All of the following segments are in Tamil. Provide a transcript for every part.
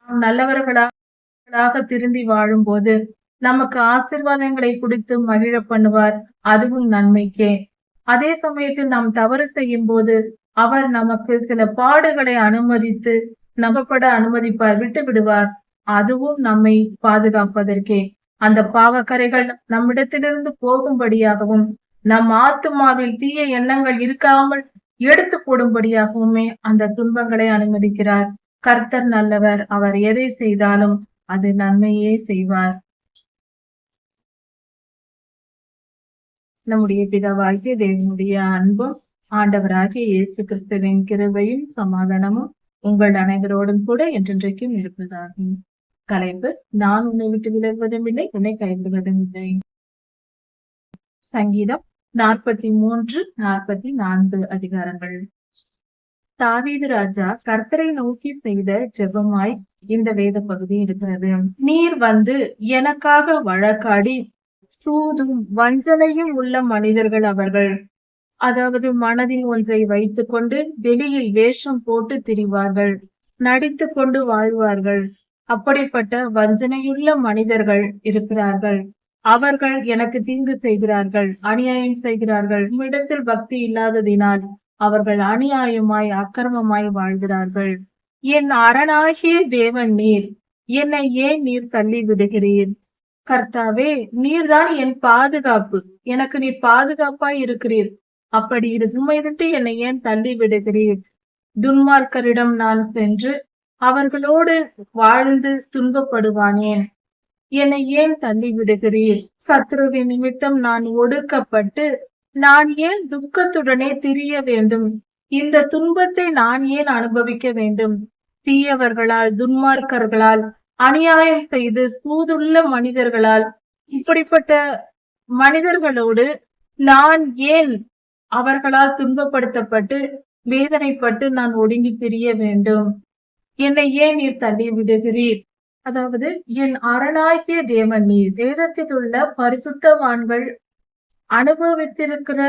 நாம் நல்லவர்களாக திருந்தி வாழும்போது நமக்கு ஆசீர்வாதங்களை கொடுத்து மகிழ பண்ணுவார். அதுவும் நன்மைக்கே. அதே சமயத்தில் நாம் தவறு செய்யும் போது அவர் நமக்கு சில பாடுகளை அனுமதித்து நம்பப்பட அனுமதிப்பார், விட்டு விடுவார். அதுவும் நம்மை பாதுகாப்பதற்கே. அந்த பாவக்கரைகள் நம்மிடத்திலிருந்து போகும்படியாகவும் நம் ஆத்துமாவில் தீய எண்ணங்கள் இருக்காமல் எடுத்து போடும்படியாகவுமே அந்த துன்பங்களை அனுமதிக்கிறார். கர்த்தர் நல்லவர். அவர் எதை செய்தாலும் அது நன்மையே செய்வார். நம்முடைய பிதாவாகிய தேவனுடைய அன்பும் ஆண்டவராகிய இயேசு கிறிஸ்துவின் கிருபையும் சமாதானமும் உங்கள் அனைவரோடும் கூட என்றென்றைக்கும் இருப்பதாகும். தலைப்பு: நான் உன்னை விட்டு விலகுவதும் இல்லை, உன்னை கைவிடுவதும் இல்லை. சங்கீதம் 43, 44 அதிகாரங்கள். தாவீது ராஜா கர்த்தரை நோக்கி செய்த ஜெபமாய் இந்த வேத பகுதி இருக்கிறது. நீர் வந்து எனக்காக வழக்காடி சூதும் வஞ்சனையும் உள்ள மனிதர்கள் அவர்கள். அதாவது மனதில் ஒன்றை வைத்துக் கொண்டு வெளியில் வேஷம் போட்டு திரிவார்கள், நடித்து கொண்டு வாழ்வார்கள். அப்படிப்பட்ட வஞ்சனையுள்ள மனிதர்கள் இருக்கிறார்கள். அவர்கள் எனக்கு தீங்கு செய்கிறார்கள், அநியாயம் செய்கிறார்கள். உம்மிடத்தில் பக்தி இல்லாததினால் அவர்கள் அநியாயமாய் அக்கிரமமாய் வாழ்கிறார்கள். என் அரணாகிய தேவன் நீர், என்னை ஏன் நீர் தள்ளி விடுகிறீர்? கர்த்தாவே, நீர்தான் என் பாதுகாப்பு. எனக்கு நீர் பாதுகாப்பாய் இருக்கிறீர். அப்படி உம்மைவிட்டு என்னை ஏன் தள்ளி விடுகிறீர்? துன்மார்க்கரிடம் நான் சென்று அவர்களோடு வாழ்ந்து துன்பப்படுவானேன். என்னை ஏன் தள்ளி விடுகிறீர்? சத்ருவின் நிமித்தம் நான் ஒடுக்கப்பட்டு நான் ஏன் துக்கத்துடனே திரிய வேண்டும்? இந்த துன்பத்தை நான் ஏன் அனுபவிக்க வேண்டும்? தீயவர்களால், துன்மார்க்கர்களால், அநியாயம் செய்து சூதுள்ள மனிதர்களால், இப்படிப்பட்ட மனிதர்களோடு நான் ஏன் அவர்களால் துன்பப்படுத்தப்பட்டு வேதனைப்பட்டு நான் ஒடுங்கி திரிய வேண்டும்? என்னை ஏன் நீர் தள்ளி விடுகிறீர்? அதாவது என் அரணாகிய தேவன் நீர். வேதத்தில் உள்ள பரிசுத்தவான்கள் அனுபவித்திருக்கிற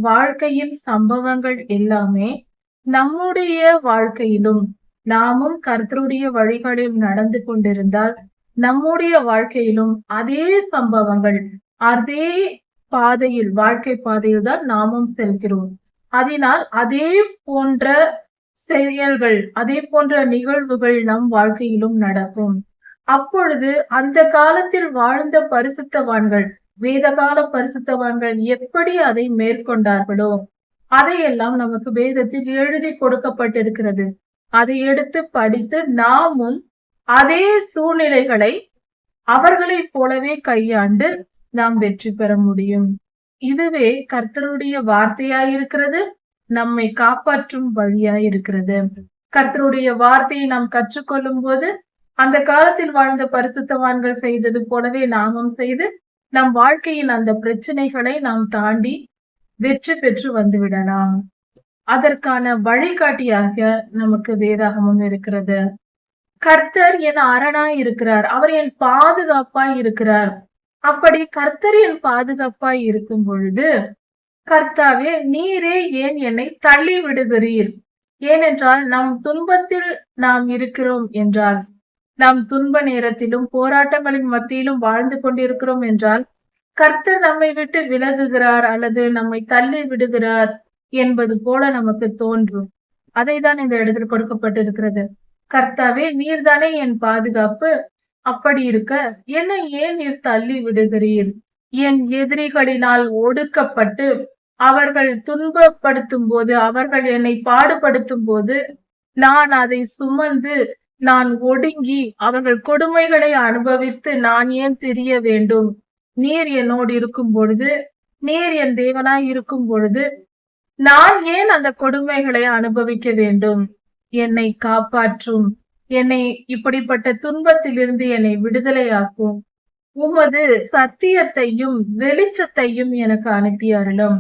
வாழ்க்கையின் சம்பவங்கள் எல்லாமே நம்முடைய வாழ்க்கையிலும் நாமும் கர்த்தருடைய வழிகளில் நடந்து கொண்டிருந்தால் நம்முடைய வாழ்க்கையிலும் அதே சம்பவங்கள், அதே பாதையில், வாழ்க்கை பாதையில் தான் நாமும் செல்கிறோம். அதனால் அதே போன்ற செயல்கள், அதே போன்ற நிகழ்வுகள் நம் வாழ்க்கையிலும் நடக்கும். அப்பொழுது அந்த காலத்தில் வாழ்ந்த பரிசுத்தவான்கள், வேதகால பரிசுத்தவான்கள் எப்படி அதை மேற்கொண்டார்களோ அதையெல்லாம் நமக்கு வேதத்தில் எழுதி கொடுக்கப்பட்டிருக்கிறது. அதை எடுத்து படித்து நாமும் அதே சூழ்நிலைகளை அவர்களைப் போலவே கையாண்டு நாம் வெற்றி பெற முடியும். இதுவே கர்த்தருடைய வார்த்தையாயிருக்கிறது, நம்மை காப்பாற்றும் வழியாயிருக்கிறது. கர்த்தருடைய வார்த்தையை நாம் கற்றுக்கொள்ளும் போது அந்த காலத்தில் வாழ்ந்த பரிசுத்தவான்கள் செய்தது போலவே நாமும் செய்து நம் வாழ்க்கையின் அந்த பிரச்சனைகளை நாம் தாண்டி வெற்றி பெற்று வந்துவிடலாம். அதற்கான வழிகாட்டியாக நமக்கு வேதாகமம் இருக்கிறது. கர்த்தர் என் அரணாய் இருக்கிறார், அவர் என் பாதுகாப்பாய் இருக்கிறார். அப்படி கர்த்தர் என் பாதுகாப்பாய் இருக்கும் பொழுது, கர்த்தாவே நீரே ஏன் என்னை தள்ளி விடுகிறீர்? ஏனென்றால் நம் துன்பத்தில் நாம் இருக்கிறோம் என்றால், நாம் துன்ப நேரத்திலும் போராட்டங்களின் மத்தியிலும் வாழ்ந்து கொண்டிருக்கிறோம் என்றால், கர்த்தர் நம்மை விட்டு விலகுகிறார் அல்லது நம்மை தள்ளி விடுகிறார் என்பது போல நமக்கு தோன்றும். அதை தான் இந்த இடத்தில் கொடுக்கப்பட்டிருக்கிறது. கர்த்தாவே நீர்தானே என் பாதுகாப்பு. அப்படி இருக்க என்னை ஏன் நீர் தள்ளி விடுகிறீர்? என் எதிரிகளினால் ஒடுக்கப்பட்டு அவர்கள் துன்பப்படுத்தும் போது, அவர்கள் என்னை பாடுபடுத்தும் போது நான் அதை சுமந்து நான் ஒடுங்கி அவர்கள் கொடுமைகளை அனுபவித்து நான் ஏன் திரிய வேண்டும்? நீர் என்னோடு இருக்கும் பொழுது, நீர் என் தேவனாய் இருக்கும் பொழுது நான் ஏன் அந்த கொடுமைகளை அனுபவிக்க வேண்டும்? என்னை காப்பாற்றும், என்னை இப்படிப்பட்ட துன்பத்திலிருந்து என்னை விடுதலையாக்கும். உமது சத்தியத்தையும் வெளிச்சத்தையும் எனக்கு அனுப்பி அருளும்.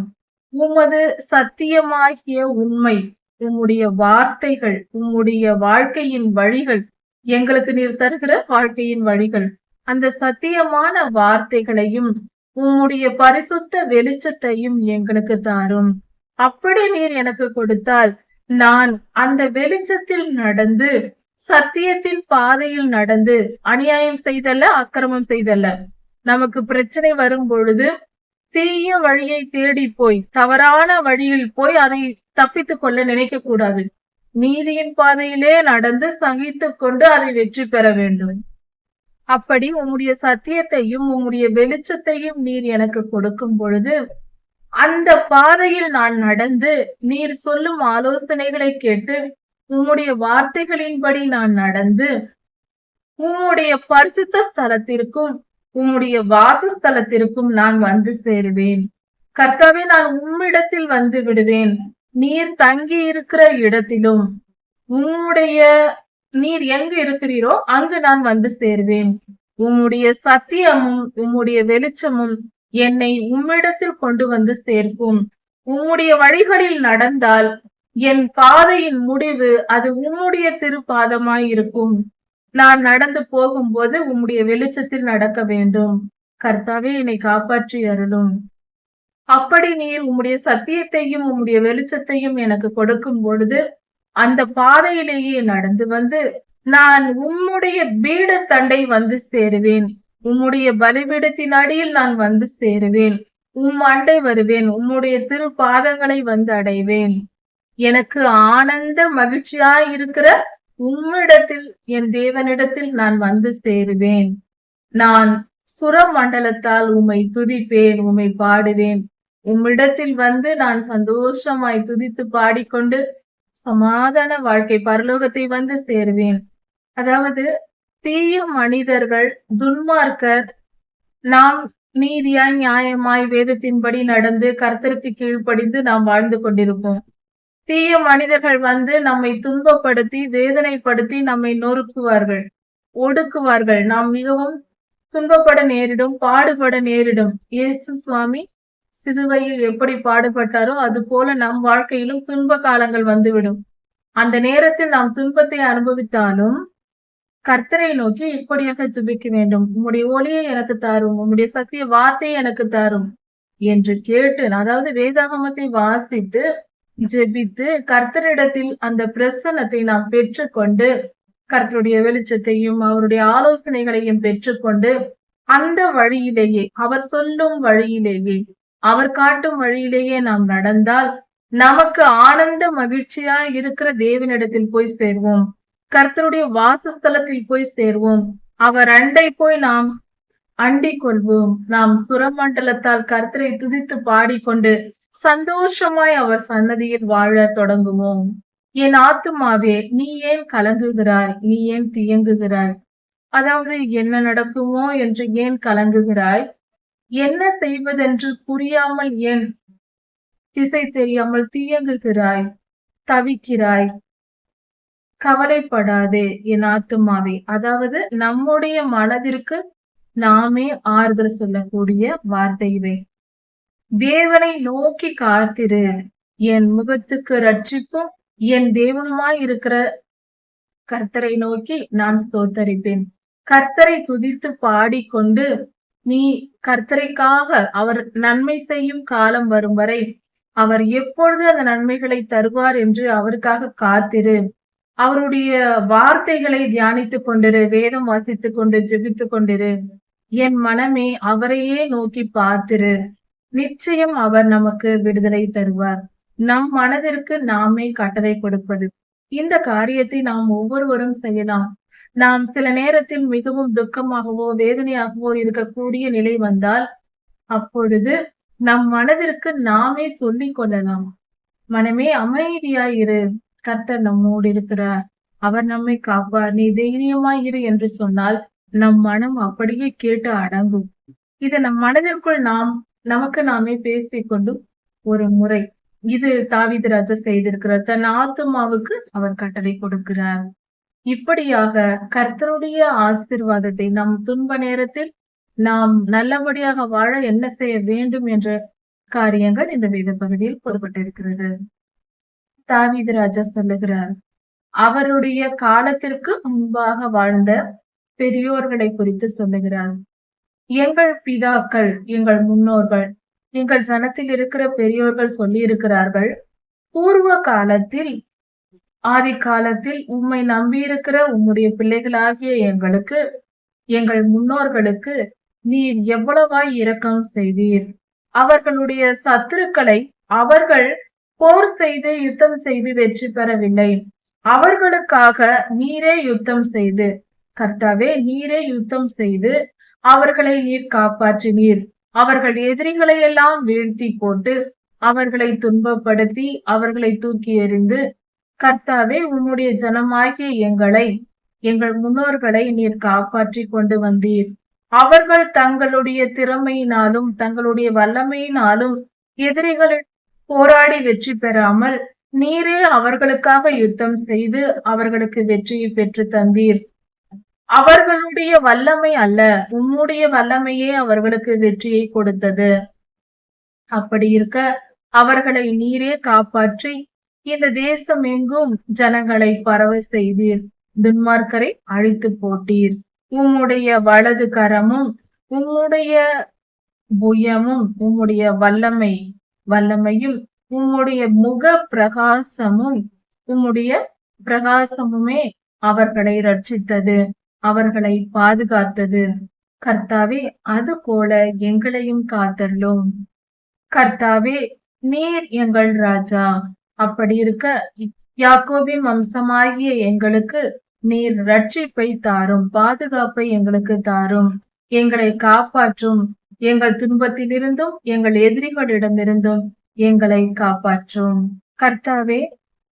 உமது சத்தியமாகிய உண்மை, உம்முடைய வார்த்தைகள், உம்முடைய வாழ்க்கையின் வழிகள், எங்களுக்கு நீர் தருகிற வாழ்க்கையின் வழிகள், அந்த சத்தியமான வார்த்தைகளையும் உம்முடைய பரிசுத்த வெளிச்சத்தையும் எங்களுக்கு தாரும். அப்படி நீர் எனக்கு கொடுத்தால் நான் அந்த வெளிச்சத்தில் நடந்து சத்தியத்தின் பாதையில் நடந்து அநியாயம் செய்தல்ல, அக்கிரமம் செய்தல்ல. நமக்கு பிரச்சனை வரும் பொழுது தீய வழியை தேடி போய் தவறான வழியில் போய் அதை தப்பித்துக் கொள்ள நினைக்க கூடாது. நீதியின் பாதையிலே நடந்து சகித்துக் கொண்டு அதை வெற்றி பெற வேண்டும். அப்படி உம்முடைய சத்தியத்தையும் உம்முடைய வெளிச்சத்தையும் நீர் எனக்கு கொடுக்கும் பொழுது அந்த பாதையில் நான் நடந்து நீர் சொல்லும் ஆலோசனைகளை கேட்டு உம்முடைய வார்த்தைகளின்படி நான் நடந்து உம்முடைய பரிசுத்த ஸ்தலத்திற்கும் உம்முடைய வாசஸ்தலத்திற்கும் நான் வந்து சேருவேன். கர்த்தாவே, நான் உம்மிடத்தில் வந்து விடுவேன். நீர் தங்கி இருக்கிற இடத்திலும் உம்முடைய நீர் எங்கு இருக்கிறீரோ அங்கு நான் வந்து சேர்வேன். உம்முடைய சத்தியமும் உம்முடைய வெளிச்சமும் என்னை உம்மிடத்தில் கொண்டு வந்து சேர்க்கும். உம்முடைய வழிகளில் நடந்தால் என் பாதையின் முடிவு அது உம்முடைய திருப்பாதமாய் இருக்கும். நான் நடந்து போகும்போது உம்முடைய வெளிச்சத்தில் நடக்க வேண்டும். கர்த்தாவே, என்னை காப்பாற்றி அருளும். அப்படி நீர் உம்முடைய சத்தியத்தையும் உம்முடைய வெளிச்சத்தையும் எனக்கு கொடுக்கும் பொழுது அந்த பாதையிலேயே நடந்து வந்து நான் உம்முடைய பீட தண்டை வந்து சேருவேன். உம்முடைய பலிபீடத்தின் அடியில் நான் வந்து சேருவேன். அண்டை வருவேன். உம்முடைய திருப்பாதங்களை வந்து அடைவேன். எனக்கு ஆனந்த மகிழ்ச்சியாய் இருக்கிற உம்மிடத்தில், என் தேவனிடத்தில் நான் வந்து சேருவேன். நான் சுர மண்டலத்தால் உம்மை துதிப்பேன், உம்மை பாடுவேன். உம்மிடத்தில் வந்து நான் சந்தோஷமாய் துதித்து பாடிக்கொண்டு சமாதான வாழ்க்கை பரலோகத்தை வந்து சேருவேன். அதாவது தீய மனிதர்கள், துன்மார்க்கர், நாம் நீதியாய் நியாயமாய் வேதத்தின்படி நடந்து கர்த்தருக்கு கீழ்ப்படிந்து நாம் வாழ்ந்து கொண்டிருப்போம். தீய மனிதர்கள் வந்து நம்மை துன்பப்படுத்தி வேதனைப்படுத்தி நம்மை நொறுக்குவார்கள், ஒடுக்குவார்கள். நாம் மிகவும் துன்பப்பட நேரிடும், பாடுபட நேரிடும். இயேசு சுவாமி சிலுவையில் எப்படி பாடுபட்டாரோ அது போல நம் வாழ்க்கையிலும் துன்ப காலங்கள் வந்துவிடும். அந்த நேரத்தில் நாம் துன்பத்தை அனுபவித்தாலும் கர்த்தரை நோக்கி இப்படியாக ஜெபிக்க வேண்டும். உம்முடைய ஒளியை எனக்கு தாரும், உம்முடைய சத்திய வார்த்தையை எனக்கு தாரும் என்று கேட்டு, அதாவது வேதாகமத்தை வாசித்து ஜெபித்து கர்த்தரிடத்தில் அந்த பிரசன்னத்தை நாம் பெற்றுக்கொண்டு கர்த்தருடைய வெளிச்சத்தையும் அவருடைய ஆலோசனைகளையும் பெற்றுக்கொண்டு அந்த வழியிலேயே, அவர் சொல்லும் வழியிலேயே, அவர் காட்டும் வழியிலேயே நாம் நடந்தால் நமக்கு ஆனந்த மகிழ்ச்சியா இருக்கிற தேவனிடத்தில் போய் சேர்வோம். கர்த்தருடைய வாசஸ்தலத்தில் போய் சேர்வோம். அவர் அண்டை போய் நாம் அண்டிக் கொள்வோம். நாம் சுரமண்டலத்தால் கர்த்தரை துதித்து பாடிக்கொண்டு சந்தோஷமாய் அவர் சன்னதியில் வாழ தொடங்குவோம். என் ஆத்துமாவே, நீ ஏன் கலங்குகிறாய்? நீ ஏன் தியங்குகிறாய்? அதாவது என்ன நடக்குமோ என்று ஏன் கலங்குகிறாய்? என்ன செய்வதென்று புரியாமல் ஏன் திசை தெரியாமல் தியங்குகிறாய், தவிக்கிறாய்? கவலைப்படாதே என் ஆத்துமாவே. அதாவது நம்முடைய மனதிற்கு நாமே ஆறுதல் சொல்லக்கூடிய வார்த்தைவே. தேவனை நோக்கி காத்திரு. என் முகத்துக்கு ரட்சிப்பும் என் தேவனுமாய் இருக்கிற கர்த்தரை நோக்கி நான் ஸ்தோத்தரிப்பேன். கர்த்தரை துதித்து பாடிக்கொண்டு நீ கர்த்தரைக்காக அவர் நன்மை செய்யும் காலம் வரும் வரை அவர் எப்பொழுது அந்த நன்மைகளை தருவார் என்று அவருக்காக காத்திரு. அவருடைய வார்த்தைகளை தியானித்துக் கொண்டிரு, வேதம் வாசித்துக் கொண்டு ஜெபித்துக் கொண்டிரு. என் மனமே, அவரையே நோக்கி பார்த்திரு. நிச்சயம் அவர் நமக்கு விடுதலை தருவார். நம் மனதிற்கு நாமே கட்டளை கொடுப்பது. இந்த காரியத்தை நாம் ஒவ்வொருவரும் செய்யலாம். நாம் சில நேரத்தில் மிகவும் துக்கமாகவோ வேதனையாகவோ இருக்கக்கூடிய நிலை வந்தால் அப்பொழுது நம் மனதிற்கு நாமே சொல்லிக் கொள்ளலாம். மனமே, அமைதியாயிரு, கர்த்தர் நம்மோடு இருக்கிறார், அவர் நம்மை காப்பார், நீ தைரியமாய் இரு என்று சொன்னால் நம் மனம் அப்படியே கேட்டு அடங்கும். இதை நம் மனதிற்குள் நமக்கு நாமே பேசிக்கொண்டு ஒரு முறை, இது தாவீது ராஜா செய்திருக்கிறார். தன் ஆத்துமாவுக்கு அவர் கட்டளை கொடுக்கிறார். இப்படியாக கர்த்தருடைய ஆசீர்வாதத்தை நம் துன்ப நேரத்தில் நாம் நல்லபடியாக வாழ என்ன செய்ய வேண்டும் என்ற காரியங்கள் இந்த வேத பகுதியில் கொடுக்கப்பட்டிருக்கிறது. தாவீது ராஜா சொல்லுகிறார், அவருடைய காலத்திற்கு முன்பாக வாழ்ந்த பெரியோர்களை குறித்து சொல்லுகிறார். எங்கள் பிதாக்கள், எங்கள் முன்னோர்கள், எங்கள் ஜனத்தில் இருக்கிற பெரியோர்கள் சொல்லி இருக்கிறார்கள், பூர்வ காலத்தில் ஆதி காலத்தில் உம்மை நம்பியிருக்கிற உம்முடைய பிள்ளைகளாகிய எங்களுக்கு, எங்கள் முன்னோர்களுக்கு நீர் எவ்வளவாய் இரக்கம் செய்தீர். அவர்களுடைய சத்துருக்களை அவர்கள் போர் செய்து யுத்தம் செய்து வெற்றி பெறவில்லை. அவர்களுக்காக நீரே யுத்தம் செய்து, கர்த்தாவே நீரே யுத்தம் செய்து அவர்களை நீர் காப்பாற்றினீர். அவர்கள் எதிரிகளை எல்லாம் வீழ்த்தி போட்டு அவர்களை துன்பப்படுத்தி அவர்களை தூக்கி எறிந்து, கர்த்தாவே உம்முடைய ஜனமாகிய எங்களை, எங்கள் முன்னோர்களை நீர் காப்பாற்றி கொண்டு வந்தீர். அவர்கள் தங்களுடைய திறமையினாலும் தங்களுடைய வல்லமையினாலும் எதிரிகளில் போராடி வெற்றி பெறாமல் நீரே அவர்களுக்காக யுத்தம் செய்து அவர்களுக்கு வெற்றியை பெற்று தந்தீர். அவர்களுடைய வல்லமை அல்ல, உம்முடைய வல்லமையே அவர்களுக்கு வெற்றியை கொடுத்தது. அப்படி இருக்க அவர்களை நீரே காப்பாற்றி இந்த தேசம் எங்கும் ஜனங்களை பரவ செய்தீர். துன்மார்க்கரை அழித்து போட்டீர். உம்முடைய வலது கரமும் உம்முடைய புயமும் உம்முடைய வல்லமையும் உம்முடைய முக பிரகாசமும் உம்முடைய பிரகாசமுமே அவர்களை ரட்சித்தது, அவர்களை பாதுகாத்தது. கர்த்தாவே அது போல எங்களையும் காத்தருளும். கர்த்தாவே நீர் எங்கள் ராஜா. அப்படி இருக்க யாக்கோபின் வம்சமாகிய எங்களுக்கு நீர் ரட்சிப்பை தாரும், பாதுகாப்பை எங்களுக்கு தாரும். எங்களை காப்பாற்றும். எங்கள் துன்பத்திலிருந்தும் எங்கள் எதிரிகளிடமிருந்தும் எங்களை காப்பாற்றும். கர்த்தாவே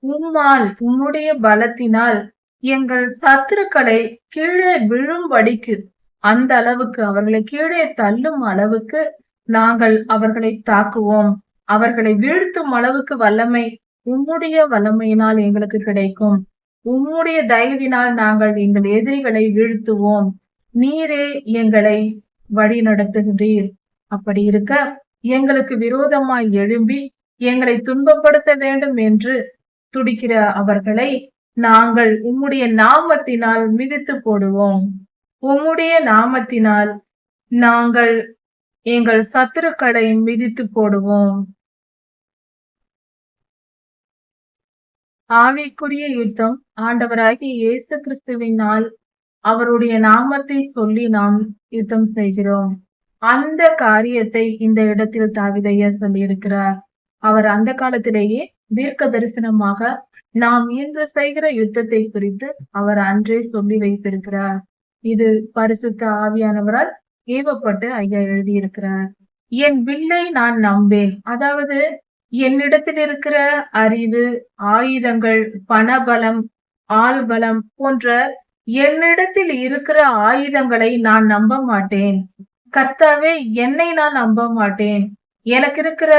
உம்மால் உம்முடைய பலத்தினால் எங்கள் சத்துருக்களை கீழே விழும்படிக்கு, அந்த அளவுக்கு அவர்களை கீழே தள்ளும் அளவுக்கு நாங்கள் அவர்களை தாக்குவோம். அவர்களை வீழ்த்தும் அளவுக்கு வல்லமை உம்முடைய வல்லமையினால் எங்களுக்கு கிடைக்கும். உம்முடைய தயவினால் நாங்கள் எங்கள் எதிரிகளை வீழ்த்துவோம். நீரே எங்களை வழி நடத்துகிறீர். அப்படி இருக்க எங்களுக்கு விரோதமாய் எழும்பி எங்களை துன்பப்படுத்த வேண்டும் என்று துடிக்கிற அவர்களை நாங்கள் உம்முடைய நாமத்தினால் மிதித்து போடுவோம். உம்முடைய நாமத்தினால் நாங்கள் எங்கள் சத்துருக்களை மிதித்து போடுவோம். ஆவிக்குரிய யுத்தம் ஆண்டவராகிய இயேசு கிறிஸ்துவினால் அவருடைய நாமத்தை சொல்லி நாம் யுத்தம் செய்கிறோம். அந்த காரியத்தை இந்த இடத்தில் தாவீதையா சொல்லியிருக்கிறார். அவர் அந்த காலத்திலேயே தீர்க்க தரிசனமாக நாம் இன்று செய்கிற யுத்தத்தை குறித்து அவர் அன்றே சொல்லி வைத்திருக்கிறார். இது பரிசுத்த ஆவியானவரால் ஏவப்பட்டு ஐயா எழுதியிருக்கிறார். என் வில்லை நான் நம்பேன். அதாவது என்னிடத்தில் இருக்கிற அறிவு, ஆயுதங்கள், பணபலம், ஆள்பலம் போன்ற என்னிடத்தில் இருக்கிற ஆயுதங்களை நான் நம்ப மாட்டேன். கர்த்தாவே என்னை நான் நம்ப மாட்டேன். எனக்கு இருக்கிற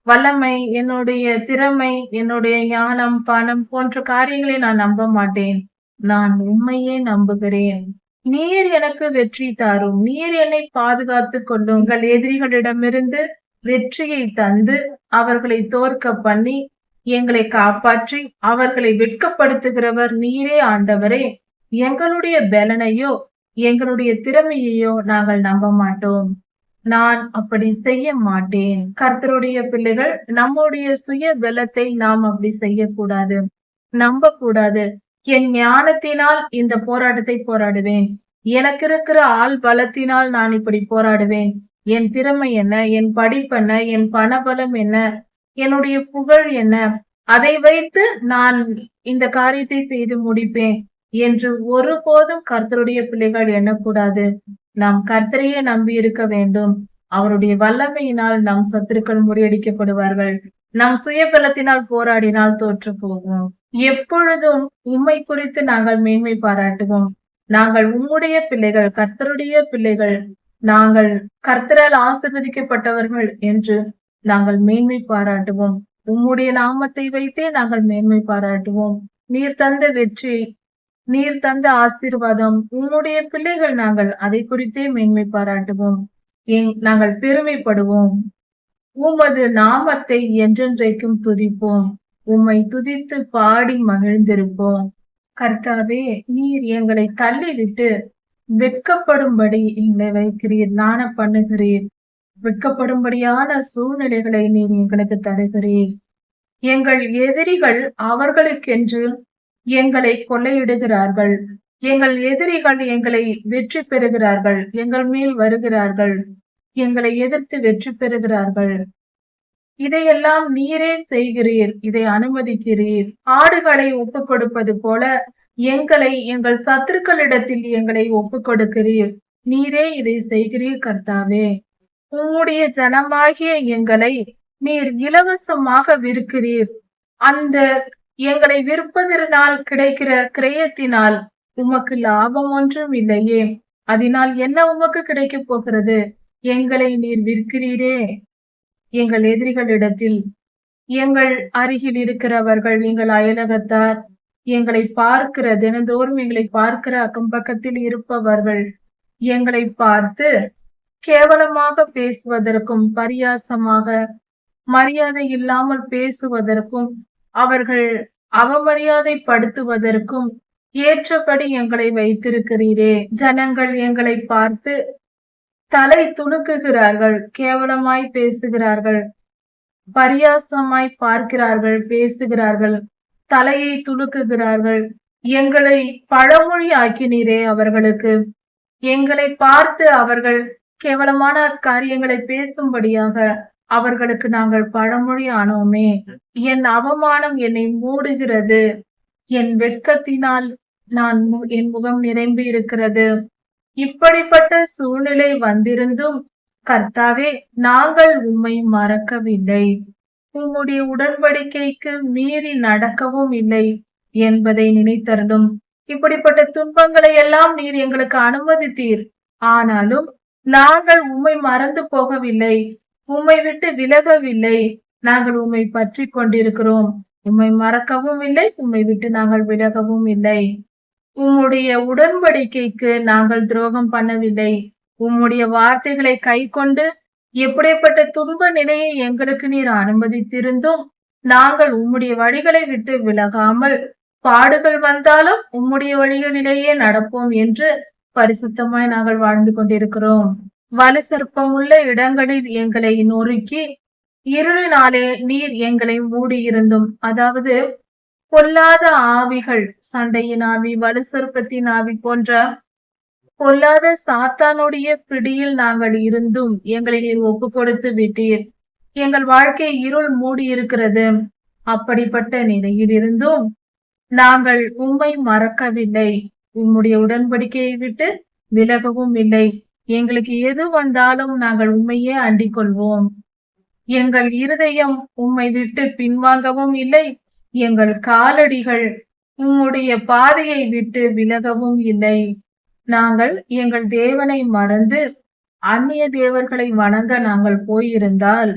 வல்லமை, என்னுடைய திறமை, என்னுடைய ஞானம், பணம் போன்ற காரியங்களை நான் நம்ப மாட்டேன். நான் உண்மையே நம்புகிறேன். நீர் எனக்கு வெற்றி தாரும். நீர் என்னை பாதுகாத்து கொள்ளும். உங்கள் எதிரிகளிடமிருந்து வெற்றியை தந்து அவர்களை தோற்க பண்ணி எங்களை காப்பாற்றி அவர்களை வெட்கப்படுத்துகிறவர் நீரே ஆண்டவரே. எங்களுடைய பலனையோ எங்களுடைய திறமையையோ நாங்கள் நம்ப மாட்டோம். நான் அப்படி செய்ய மாட்டேன். கர்த்தருடைய பிள்ளைகள் நம்முடைய சுய பலத்தை நாம் அப்படி செய்யக்கூடாது, நம்ப கூடாது. என் ஞானத்தினால் இந்த போராட்டத்தை போராடுவேன். எனக்கு இருக்கிற ஆள் பலத்தினால் நான் இப்படி போராடுவேன். என் திறமை என்ன, என் படிப்பென்ன, என் பணபலம் என்ன, என்னுடைய புகழ் என்ன, அதை வைத்து நான் இந்த காரியத்தை செய்து முடிப்பேன் என்று ஒருபோதும் கர்த்தருடைய பிள்ளைகள் எண்ணக்கூடாது. நாம் கர்த்தரையே நம்பி இருக்க வேண்டும். அவருடைய வல்லமையினால் நம் சத்துருக்கள் முறியடிக்கப்படுவார்கள். நம் சுயபலத்தினால் போராடினால் தோற்று போவோம். எப்பொழுதும் உம்மை குறித்து நாங்கள் மேன்மை பாராட்டுவோம். நாங்கள் உம்முடைய பிள்ளைகள், கர்த்தருடைய பிள்ளைகள், நாங்கள் கர்த்தரால் ஆசீர்வதிக்கப்பட்டவர்கள் என்று நாங்கள் மேன்மை பாராட்டுவோம். உம்முடைய நாமத்தை வைத்தே நாங்கள் மேன்மை பாராட்டுவோம். நீர் தந்த வெற்றி, நீர் தந்த ஆசீர்வாதம், உம்முடைய பிள்ளைகள் நாங்கள் அதை குறித்தே மேன்மை பாராட்டுவோம். நாங்கள் பெருமைப்படுவோம். உமது நாமத்தை என்றென்றைக்கும் துதிப்போம். உம்மை துதித்து பாடி மகிழ்ந்திருப்போம். கர்த்தாவே, நீர் எங்களை தள்ளிவிட்டு வெட்கப்படும்படி எங்களை வைக்கிறீர், நாண பண்ணுகிறீர். வெட்கப்படும்படியான சூழ்நிலைகளை நீர் எங்களுக்கு தருகிறீர். எங்கள் எதிரிகள் அவர்களுக்கென்று எங்களை கொள்ளையிடுகிறார்கள். எங்கள் எதிரிகள் எங்களை வெற்றி பெறுகிறார்கள். எங்கள் மேல் வருகிறார்கள். எங்களை எதிர்த்து வெற்றி பெறுகிறார்கள். இதையெல்லாம் நீரே செய்கிறீர். இதை அனுமதிக்கிறீர். ஆடுகளை ஒப்புக் கொடுப்பது போல எங்களை எங்கள் சத்துருக்களிடத்தில் எங்களை ஒப்புக் கொடுக்கிறீர். நீரே இதை செய்கிறீர் கர்த்தாவே. உம்முடைய ஜனமாகிய எங்களை நீர் இலவசமாக விற்கிறீர். அந்த எங்களை விற்பதனால் கிடைக்கிற கிரயத்தினால் உமக்கு லாபம் ஒன்றும் இல்லையே. அதனால் என்ன உமக்கு கிடைக்க போகிறது? எங்களை நீர் விற்கிறீரே. எங்கள் எதிரிகளிடத்தில், எங்கள் அருகில் இருக்கிறவர்கள், எங்கள் அயலகத்தார், எங்களை பார்க்கிற தினந்தோறும் எங்களை பார்க்கிற அக்கம் பக்கத்தில் இருப்பவர்கள் எங்களை பார்த்து கேவலமாக பேசுவதற்கும், பரியாசமாக மரியாதை இல்லாமல் பேசுவதற்கும், அவர்கள் அவமரியாதைப்படுத்துவதற்கும் ஏற்றபடி எங்களை வைத்திருக்கிறீரே. ஜனங்கள் எங்களை பார்த்து தலை துணுக்குகிறார்கள், கேவலமாய் பேசுகிறார்கள், பரியாசமாய் பார்க்கிறார்கள், பேசுகிறார்கள், தலையை துலுக்குகிறார்கள். எங்களை பழமொழி ஆக்கினீரே அவர்களுக்கு. எங்களை பார்த்து அவர்கள் கேவலமான காரியங்களை பேசும்படியாக அவர்களுக்கு நாங்கள் பழமொழி ஆனோமே. என் அவமானம் என்னை மூடுகிறது. என் வெட்கத்தினால் என் முகம் நிரம்பி இருக்கிறது. இப்படிப்பட்ட சூழ்நிலை வந்திருந்தும் கர்த்தாவே, நாங்கள் உம்மை மறக்கவில்லை. உம்முடைய உடன்படிக்கைக்கு மீறி நடக்கவும் இல்லை என்பதை நினைத்தருளும். இப்படிப்பட்ட துன்பங்களை எல்லாம் நீர் எங்களுக்கு அனுமதித்தீர். ஆனாலும் நாங்கள் உம்மை மறந்து போகவில்லை. உம்மை விட்டு விலகவில்லை. நாங்கள் உம்மை பற்றி கொண்டிருக்கிறோம். உம்மை மறக்கவும் இல்லை, உம்மை விட்டு நாங்கள் விலகவும் இல்லை. உம்முடைய உடன்படிக்கைக்கு நாங்கள் துரோகம் பண்ணவில்லை. உம்முடைய வார்த்தைகளை கை கொண்டு எப்படிப்பட்ட துன்ப நிலையை எங்களுக்கு நீர் அனுமதித்திருந்தும் நாங்கள் உம்முடைய வழிகளை விட்டு விலகாமல், பாடுகள் வந்தாலும் உம்முடைய வழிகளிலேயே நடப்போம் என்று பரிசுத்தமாய் நாங்கள் வாழ்ந்து கொண்டிருக்கிறோம். வலு சர்ப்பமுள்ள இடங்களில் எங்களை நொறுக்கி இருளினாலே நீர் எங்களை மூடியிருந்தும், அதாவது பொல்லாத ஆவிகள், சண்டையின் ஆவி, வலு சர்ப்பத்தின் ஆவி போன்ற பொல்லாத சாத்தானுடைய பிடியில் நாங்கள் இருந்தும் எங்களை நீர் ஒப்பு கொடுத்து விட்டீர். எங்கள் வாழ்க்கை இருள் மூடி இருக்கிறது. அப்படிப்பட்ட நிலையில் இருந்தும் நாங்கள் உம்மை மறக்கவில்லை. உம்முடைய உடன்படிக்கையை விட்டு விலகவும் இல்லை. எங்களுக்கு எது வந்தாலும் நாங்கள் உண்மையே அண்டிக் கொள்வோம். எங்கள் இருதயம் உம்மை விட்டு பின்வாங்கவும் இல்லை. எங்கள் காலடிகள் உம்முடைய பாதையை விட்டு விலகவும் இல்லை. நாங்கள் எங்கள் தேவனை மறந்து அந்நிய தேவர்களை வணங்க நாங்கள் போயிருந்தால்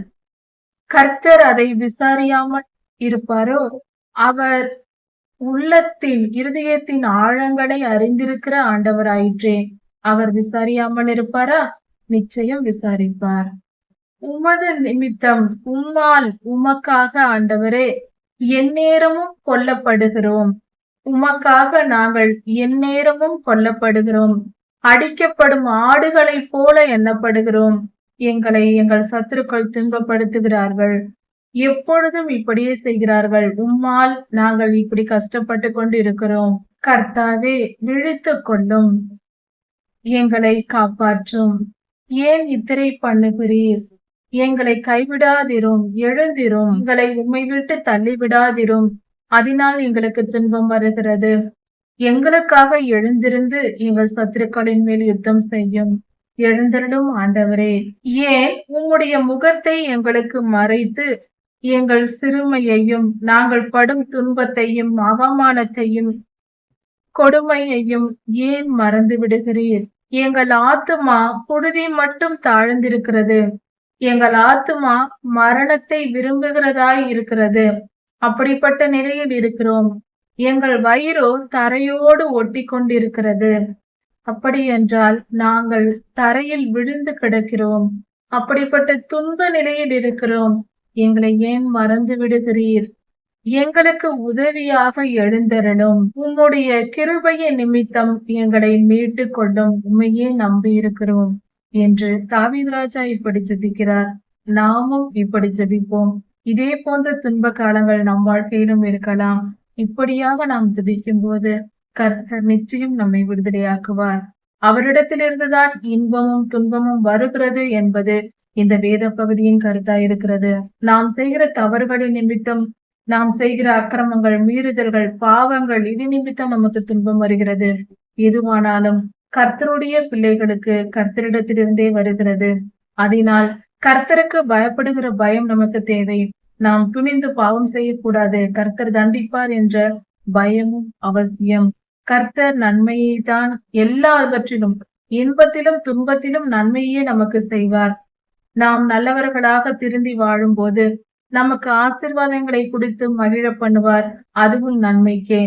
கர்த்தர் அதை விசாரியாமல் இருப்பாரோ? அவர் உள்ளத்தின் இருதயத்தின் ஆழங்களை அறிந்திருக்கிற ஆண்டவராயிற்றே. அவர் விசாரியாமல் இருப்பாரா? நிச்சயம் விசாரிப்பார். உமது நிமித்தம் உம்மால் உமக்காக ஆண்டவரே எந்நேரமும் கொல்லப்படுகிறோம். உமக்காக நாங்கள் எந்நேரமும் கொல்லப்படுகிறோம். அடிக்கப்படும் ஆடுகளைப் போல எண்ணப்படுகிறோம். எங்களை எங்கள் சத்துருக்கள் துன்பப்படுத்துகிறார்கள். எப்பொழுதும் இப்படியே செய்கிறார்கள். உம்மால் நாங்கள் இப்படி கஷ்டப்பட்டு கொண்டு இருக்கிறோம். கர்த்தாவே, விழித்துக் கொள்ளும். எங்களை காப்பாற்றும். ஏன் இத்திரை பண்ணுகிறீர்? எங்களை கைவிடாதிரும். எழுந்திரும். எங்களை உம்மை விட்டு தள்ளிவிடாதிரும். அதனால் எங்களுக்கு துன்பம் வருகிறது. எங்களுக்காக எழுந்திருந்து எங்கள் சத்துருக்களின் மேல் யுத்தம் செய்யும். எழுந்திருடும் ஆண்டவரே. ஏன் உம்முடைய முகத்தை எங்களுக்கு மறைத்து எங்கள் சிறுமையையும் நாங்கள் படும் துன்பத்தையும் அவமானத்தையும் கொடுமையையும் ஏன் மறந்து விடுகிறீர்? எங்கள் ஆத்துமா புழுதி மட்டும் தாழ்ந்திருக்கிறது. எங்கள் ஆத்துமா மரணத்தை விரும்புகிறதாய் இருக்கிறது. அப்படிப்பட்ட நிலையில் இருக்கிறோம். எங்கள் வயிறோ தரையோடு ஒட்டி கொண்டிருக்கிறது. அப்படி என்றால் நாங்கள் தரையில் விழுந்து கிடக்கிறோம். அப்படிப்பட்ட துன்ப நிலையில் இருக்கிறோம். எங்களை ஏன் மறந்து விடுகிறீர்? எங்களுக்கு உதவியாக எழுந்தருளும். உம்முடைய கிருபையின் நிமித்தம் எங்களை மீட்டு கொள்ளும். உண்மையே நம்பி இருக்கிறோம் என்று தாவீது ராஜா இப்படி ஜெபிக்கிறார். நாமும் இப்படி ஜெபிப்போம். இதே போன்ற துன்ப காலங்கள் நம் வாழ்க்கையிலும் இருக்கலாம். இப்படியாக நாம் ஜெபிக்கும் போது கர்த்தர் நிச்சயம் நம்மை விடுதலையாக்குவார். அவரிடத்திலிருந்துதான் இன்பமும் துன்பமும் வருகிறது என்பது இந்த வேத பகுதியின் கருத்தாயிருக்கிறது. நாம் செய்கிற தவறுகளின் நிமித்தம், நாம் செய்கிற அக்கிரமங்கள், மீறுதல்கள், பாவங்கள் இது நிமித்தம் நமக்கு துன்பம் வருகிறது. எதுவானாலும் கர்த்தருடைய பிள்ளைகளுக்கு கர்த்தரிடத்திலிருந்தே வருகிறது. அதனால் கர்த்தருக்கு பயப்படுகிற பயம் நமக்கு தேவை. நாம் துணிந்து பாவம் செய்யக்கூடாது. கர்த்தர் தண்டிப்பார் என்ற பயமும் அவசியம். கர்த்தர் நன்மையை தான் எல்லாவற்றிலும், இன்பத்திலும் துன்பத்திலும் நன்மையே நமக்கு செய்வார். நாம் நல்லவர்களாக திருந்தி வாழும்போது நமக்கு ஆசீர்வாதங்களை கொடுத்து மகிழ பண்ணுவார். அதுவும் நன்மைக்கே.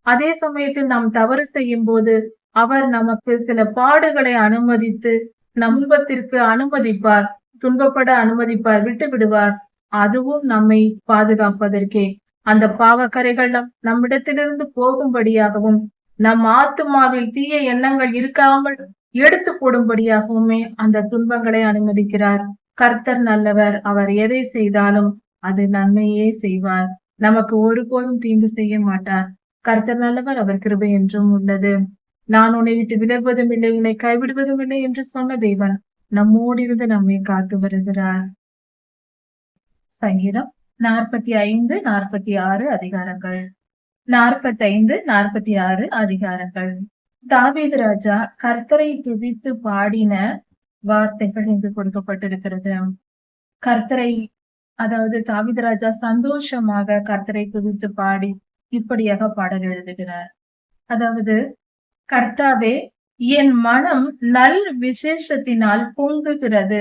அதே சமயத்தில் நாம் தவறு செய்யும் போது அவர் நமக்கு சில பாடுகளை அனுமதித்து நம்பத்திற்கு அனுமதிப்பார், துன்பப்பட அனுமதிப்பார், விட்டு விடுவார். அதுவும் நம்மை பாதுகாப்பதற்கே. அந்த பாவக்கரைகள் நம்மிடத்திலிருந்து போகும்படியாகவும், நம் ஆத்துமாவில் தீய எண்ணங்கள் இருக்காமல் எடுத்து போடும்படியாகவுமே அந்த துன்பங்களை அனுமதிக்கிறார். கர்த்தர் நல்லவர். அவர் எதை செய்தாலும் அது நன்மையே செய்வார். நமக்கு ஒருபோதும் தீங்கு செய்ய மாட்டார். கர்த்தர் நல்லவர். அவர் கிருபை என்றும் உள்ளது. நான் உன்னை விட்டு விலகுவதும் இல்லை, உன்னை கைவிடுவதும் இல்லை என்று சொன்ன தேவன் நம்மோடிருந்து நம்மை காத்து வருகிறார். சங்கீதம் 45, 46 அதிகாரங்கள். 45, 46 அதிகாரங்கள். தாவீது ராஜா கர்த்தரை துதித்து பாடின வார்த்தைகள் இங்கு கொடுக்கப்பட்டிருக்கிறது. கர்த்தரை, அதாவது தாவீது ராஜா சந்தோஷமாக கர்த்தரை துதித்து பாடி இப்படியாக பாடல் எழுதுகிறார். அதாவது, கர்த்தாவே, என் மனம் நல் விசேஷத்தினால் பொங்குகிறது.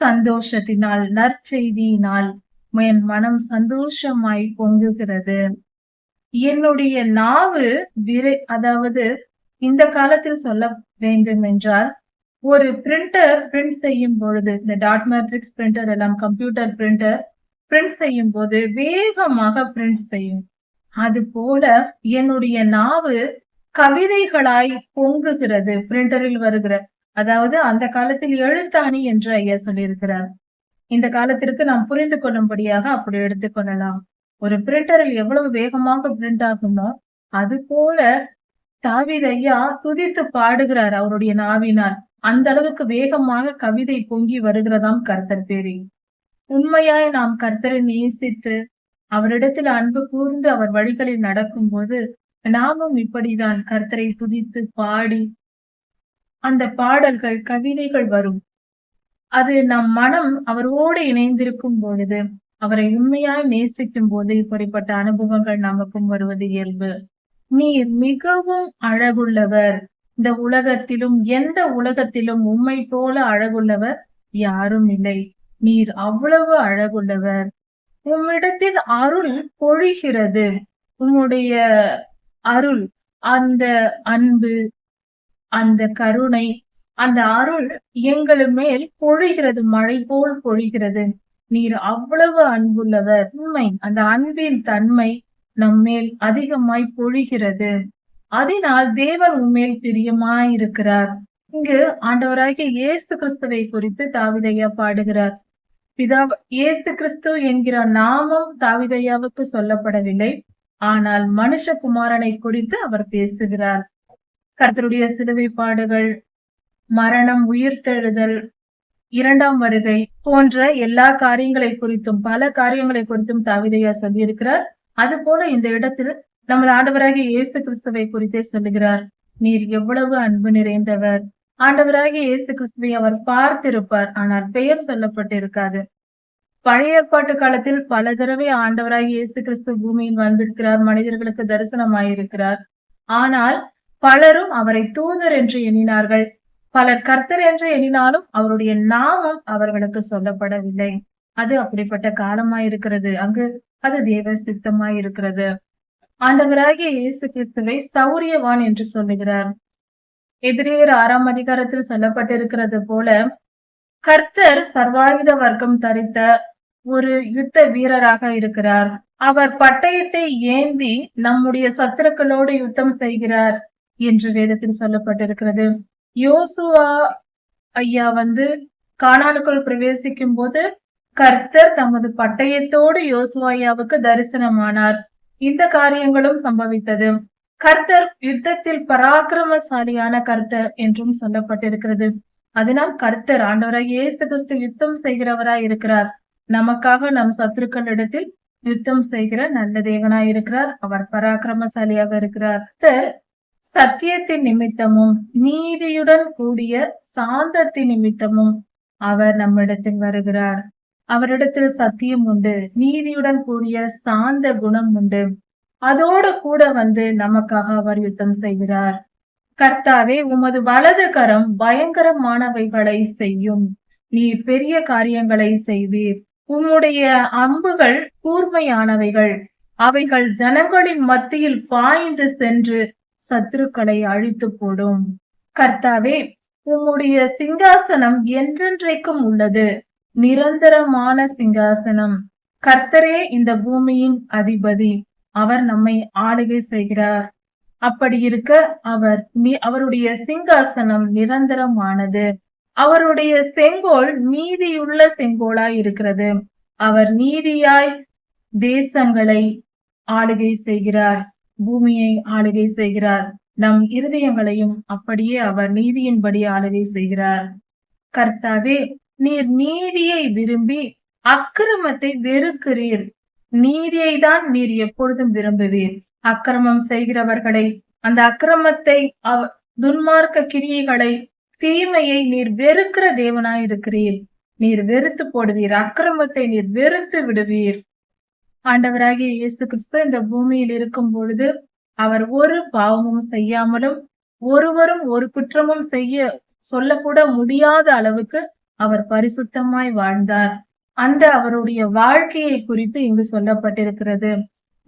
சந்தோஷத்தினால், நற்செய்தியினால் என் மனம் சந்தோஷமாய் பொங்குகிறது. என்னுடைய நாவு அதாவது இந்த காலத்தில் சொல்ல வேண்டும் என்றால், ஒரு பிரிண்டர் பிரிண்ட் செய்யும் பொழுது, இந்த டாட் மேட்ரிக்ஸ் பிரிண்டர் எல்லாம் கம்ப்யூட்டர் பிரிண்டர் பிரிண்ட் செய்யும் போது வேகமாக பிரிண்ட் செய்யும். அது போல என்னுடைய நாவு கவிதைகளாய் பொங்குகிறது. பிரிண்டரில் வருகிற, அதாவது அந்த காலத்தில் எழுத்தாணி என்று ஐயா சொல்லியிருக்கிறார். இந்த காலத்திற்கு நாம் புரிந்து கொள்ளும்படியாக அப்படி எடுத்துக்கொள்ளலாம். ஒரு பிரிண்டரில் எவ்வளவு வேகமாக பிரிண்ட் ஆகுமோ அது போல தாவீது ஐயா துதித்து பாடுகிறார் அவருடைய நாவினால். அந்த அளவுக்கு வேகமாக கவிதை பொங்கி வருகிறதாம் கர்த்தர் பேரி. உண்மையாய் நாம் கர்த்தரை நேசித்து அவரிடத்தில் அன்பு கூர்ந்து அவர் வழிகளில் நடக்கும் போது நாமும் இப்படிதான் கர்த்தரை துதித்து பாடி அந்த பாடல்கள், கவிதைகள் வரும். அது நம் மனம் அவரோடு இணைந்திருக்கும் பொழுது, அவரை உண்மையாய் நேசிக்கும் போது இப்படிப்பட்ட அனுபவங்கள் நமக்கும் வருவது இயல்பு. நீர் மிகவும் அழகுள்ளவர். இந்த உலகத்திலும் எந்த உலகத்திலும் உம்மை போல அழகுள்ளவர் யாரும் இல்லை. நீர் அவ்வளவு அழகுள்ளவர். உம்மிடத்தில் அருள் பொழிகிறது. உம்முடைய அருள், அந்த அன்பு, அந்த கருணை, அந்த அருள் எங்கள் மேல் பொழிகிறது, மழை போல் பொழிகிறது. நீர் அவ்வளவு அன்புள்ளவர். உண்மை, அந்த அன்பின் தன்மை நம்மேல் அதிகமாய் பொழிகிறது. அதனால் தேவன் உண்மையில் பிரியமாயிருக்கிறார். இங்கு ஆண்டவராகிய இயேசு கிறிஸ்துவை குறித்து தாவீதையா பாடுகிறார். இயேசு கிறிஸ்து என்கிற நாமம் தாவீதையாவுக்கு சொல்லப்படவில்லை. ஆனால் மனுஷகுமாரனை குறித்து அவர் பேசுகிறார். கர்த்தருடைய சிலுவை பாடுகள், மரணம், உயிர்த்தெழுதல், இரண்டாம் வருகை போன்ற எல்லா காரியங்களை குறித்தும், பல காரியங்களை குறித்தும் தாவீதையா சொல்லியிருக்கிறார். அது போல இந்த இடத்தில் நமது ஆண்டவராகிய இயேசு கிறிஸ்துவை குறித்தே சொல்லுகிறார். நீர் எவ்வளவு அன்பு நிறைந்தவர். ஆண்டவராகிய இயேசு கிறிஸ்துவை அவர் பார்த்திருப்பார், ஆனால் பெயர் சொல்லப்பட்டிருக்காது. பழைய ஏற்பாட்டு காலத்தில் பல தடவை ஆண்டவராகிய இயேசு கிறிஸ்து பூமியில் வந்திருக்கிறார், மனிதர்களுக்கு தரிசனமாயிருக்கிறார். ஆனால் பலரும் அவரை தூதர் என்று எண்ணினார்கள். பலர் கர்த்தர் என்று எண்ணினாலும் அவருடைய நாமம் அவர்களுக்கு சொல்லப்படவில்லை. அது அப்படிப்பட்ட காலமாயிருக்கிறது. அங்கு அது தேவ சித்தமாயிருக்கிறது. ஆண்டவராகிய இயேசு கிறிஸ்துவை சௌரியவான் என்று சொல்லுகிறார். எபிரேயர் 6ஆம் அதிகாரத்தில் சொல்லப்பட்டிருக்கிறது போல, கர்த்தர் சர்வாயுத வர்க்கம் தரித்த ஒரு யுத்த வீரராக இருக்கிறார். அவர் பட்டயத்தை ஏந்தி நம்முடைய சத்துருக்களோடு யுத்தம் செய்கிறார் என்று வேதத்தில் சொல்லப்பட்டிருக்கிறது. யோசுவா ஐயா கானானுக்குள் பிரவேசிக்கும் போது கர்த்தர் தமது பட்டயத்தோடு யோசுவா ஐயாவுக்கு தரிசனமானார். இந்த காரியங்களும் சம்பவித்தது. கர்த்தர் யுத்தத்தில் பராக்கிரமசாலியான கர்த்தர் என்றும் சொல்லப்பட்டிருக்கிறது. அதனால் கர்த்தர் ஆண்டவராகிய இயேசு கிறிஸ்து யுத்தம் செய்கிறவராய் இருக்கிறார். நமக்காக நம் சத்துருக்களிடத்தில் யுத்தம் செய்கிற நல்ல தேவனாய் இருக்கிறார். அவர் பராக்கிரமசாலியாக இருக்கிறார். கர்த்தர் சத்தியத்தின் நிமித்தமும் நீதியுடன் கூடிய சாந்தத்தின் நிமித்தமும் அவர் நம்மிடத்தில் வருகிறார். அவரிடத்தில் சத்தியம் உண்டு, நீதியுடன் கூடிய சாந்த குணம் உண்டு. அதோடு கூட நமக்காக அவர் யுத்தம் செய்கிறார். கர்த்தாவே, உமது வலது கரம் பயங்கரமானவைகளை செய்யும். நீர் பெரிய காரியங்களை செய்வீர். உம்முடைய அம்புகள் கூர்மையானவைகள். அவைகள் ஜனங்களின் மத்தியில் பாய்ந்து சென்று சத்துருக்களை அழித்து போடும். கர்த்தாவே, உம்முடைய சிங்காசனம் என்றென்றைக்கும் உள்ளது. நிரந்தரமான சிங்காசனம். கர்த்தரே இந்த பூமியின் அதிபதி. அவர் நம்மை ஆளுகை செய்கிறார். அப்படி இருக்க அவருடைய சிங்காசனம் நிரந்தரமானது. அவருடைய செங்கோல் நீதியுள்ள செங்கோலாய் இருக்கிறது. அவர் நீதியாய் தேசங்களை ஆளுகை செய்கிறார், பூமியை ஆளுகை செய்கிறார். நம் இருதயங்களையும் அப்படியே அவர் நீதியின்படி ஆளுகை செய்கிறார். கர்த்தாவே, நீர் நீதியை விரும்பி அக்கிரமத்தை வெறுக்கிறீர். நீதியை தான் நீர் எப்பொழுதும் விரும்புவீர். அக்கிரமம் செய்கிறவர்களை, அந்த அக்கிரமத்தை, துன்மார்க்க கிரியைகளை, தீமையை நீர் வெறுக்கிற தேவனாய் இருக்கிறீர். நீர் வெறுத்து போடுவீர். அக்கிரமத்தை நீர் வெறுத்து விடுவீர். ஆண்டவராகிய இயேசு கிறிஸ்து இந்த பூமியில் இருக்கும் பொழுது அவர் ஒரு பாவமும் செய்யாமலும் ஒருவரும் ஒரு குற்றமும் சொல்லக்கூட முடியாத அளவுக்கு அவர் பரிசுத்தமாய் வாழ்ந்தார். அந்த அவருடைய வாழ்க்கையை குறித்து இங்கு சொல்லப்பட்டிருக்கிறது.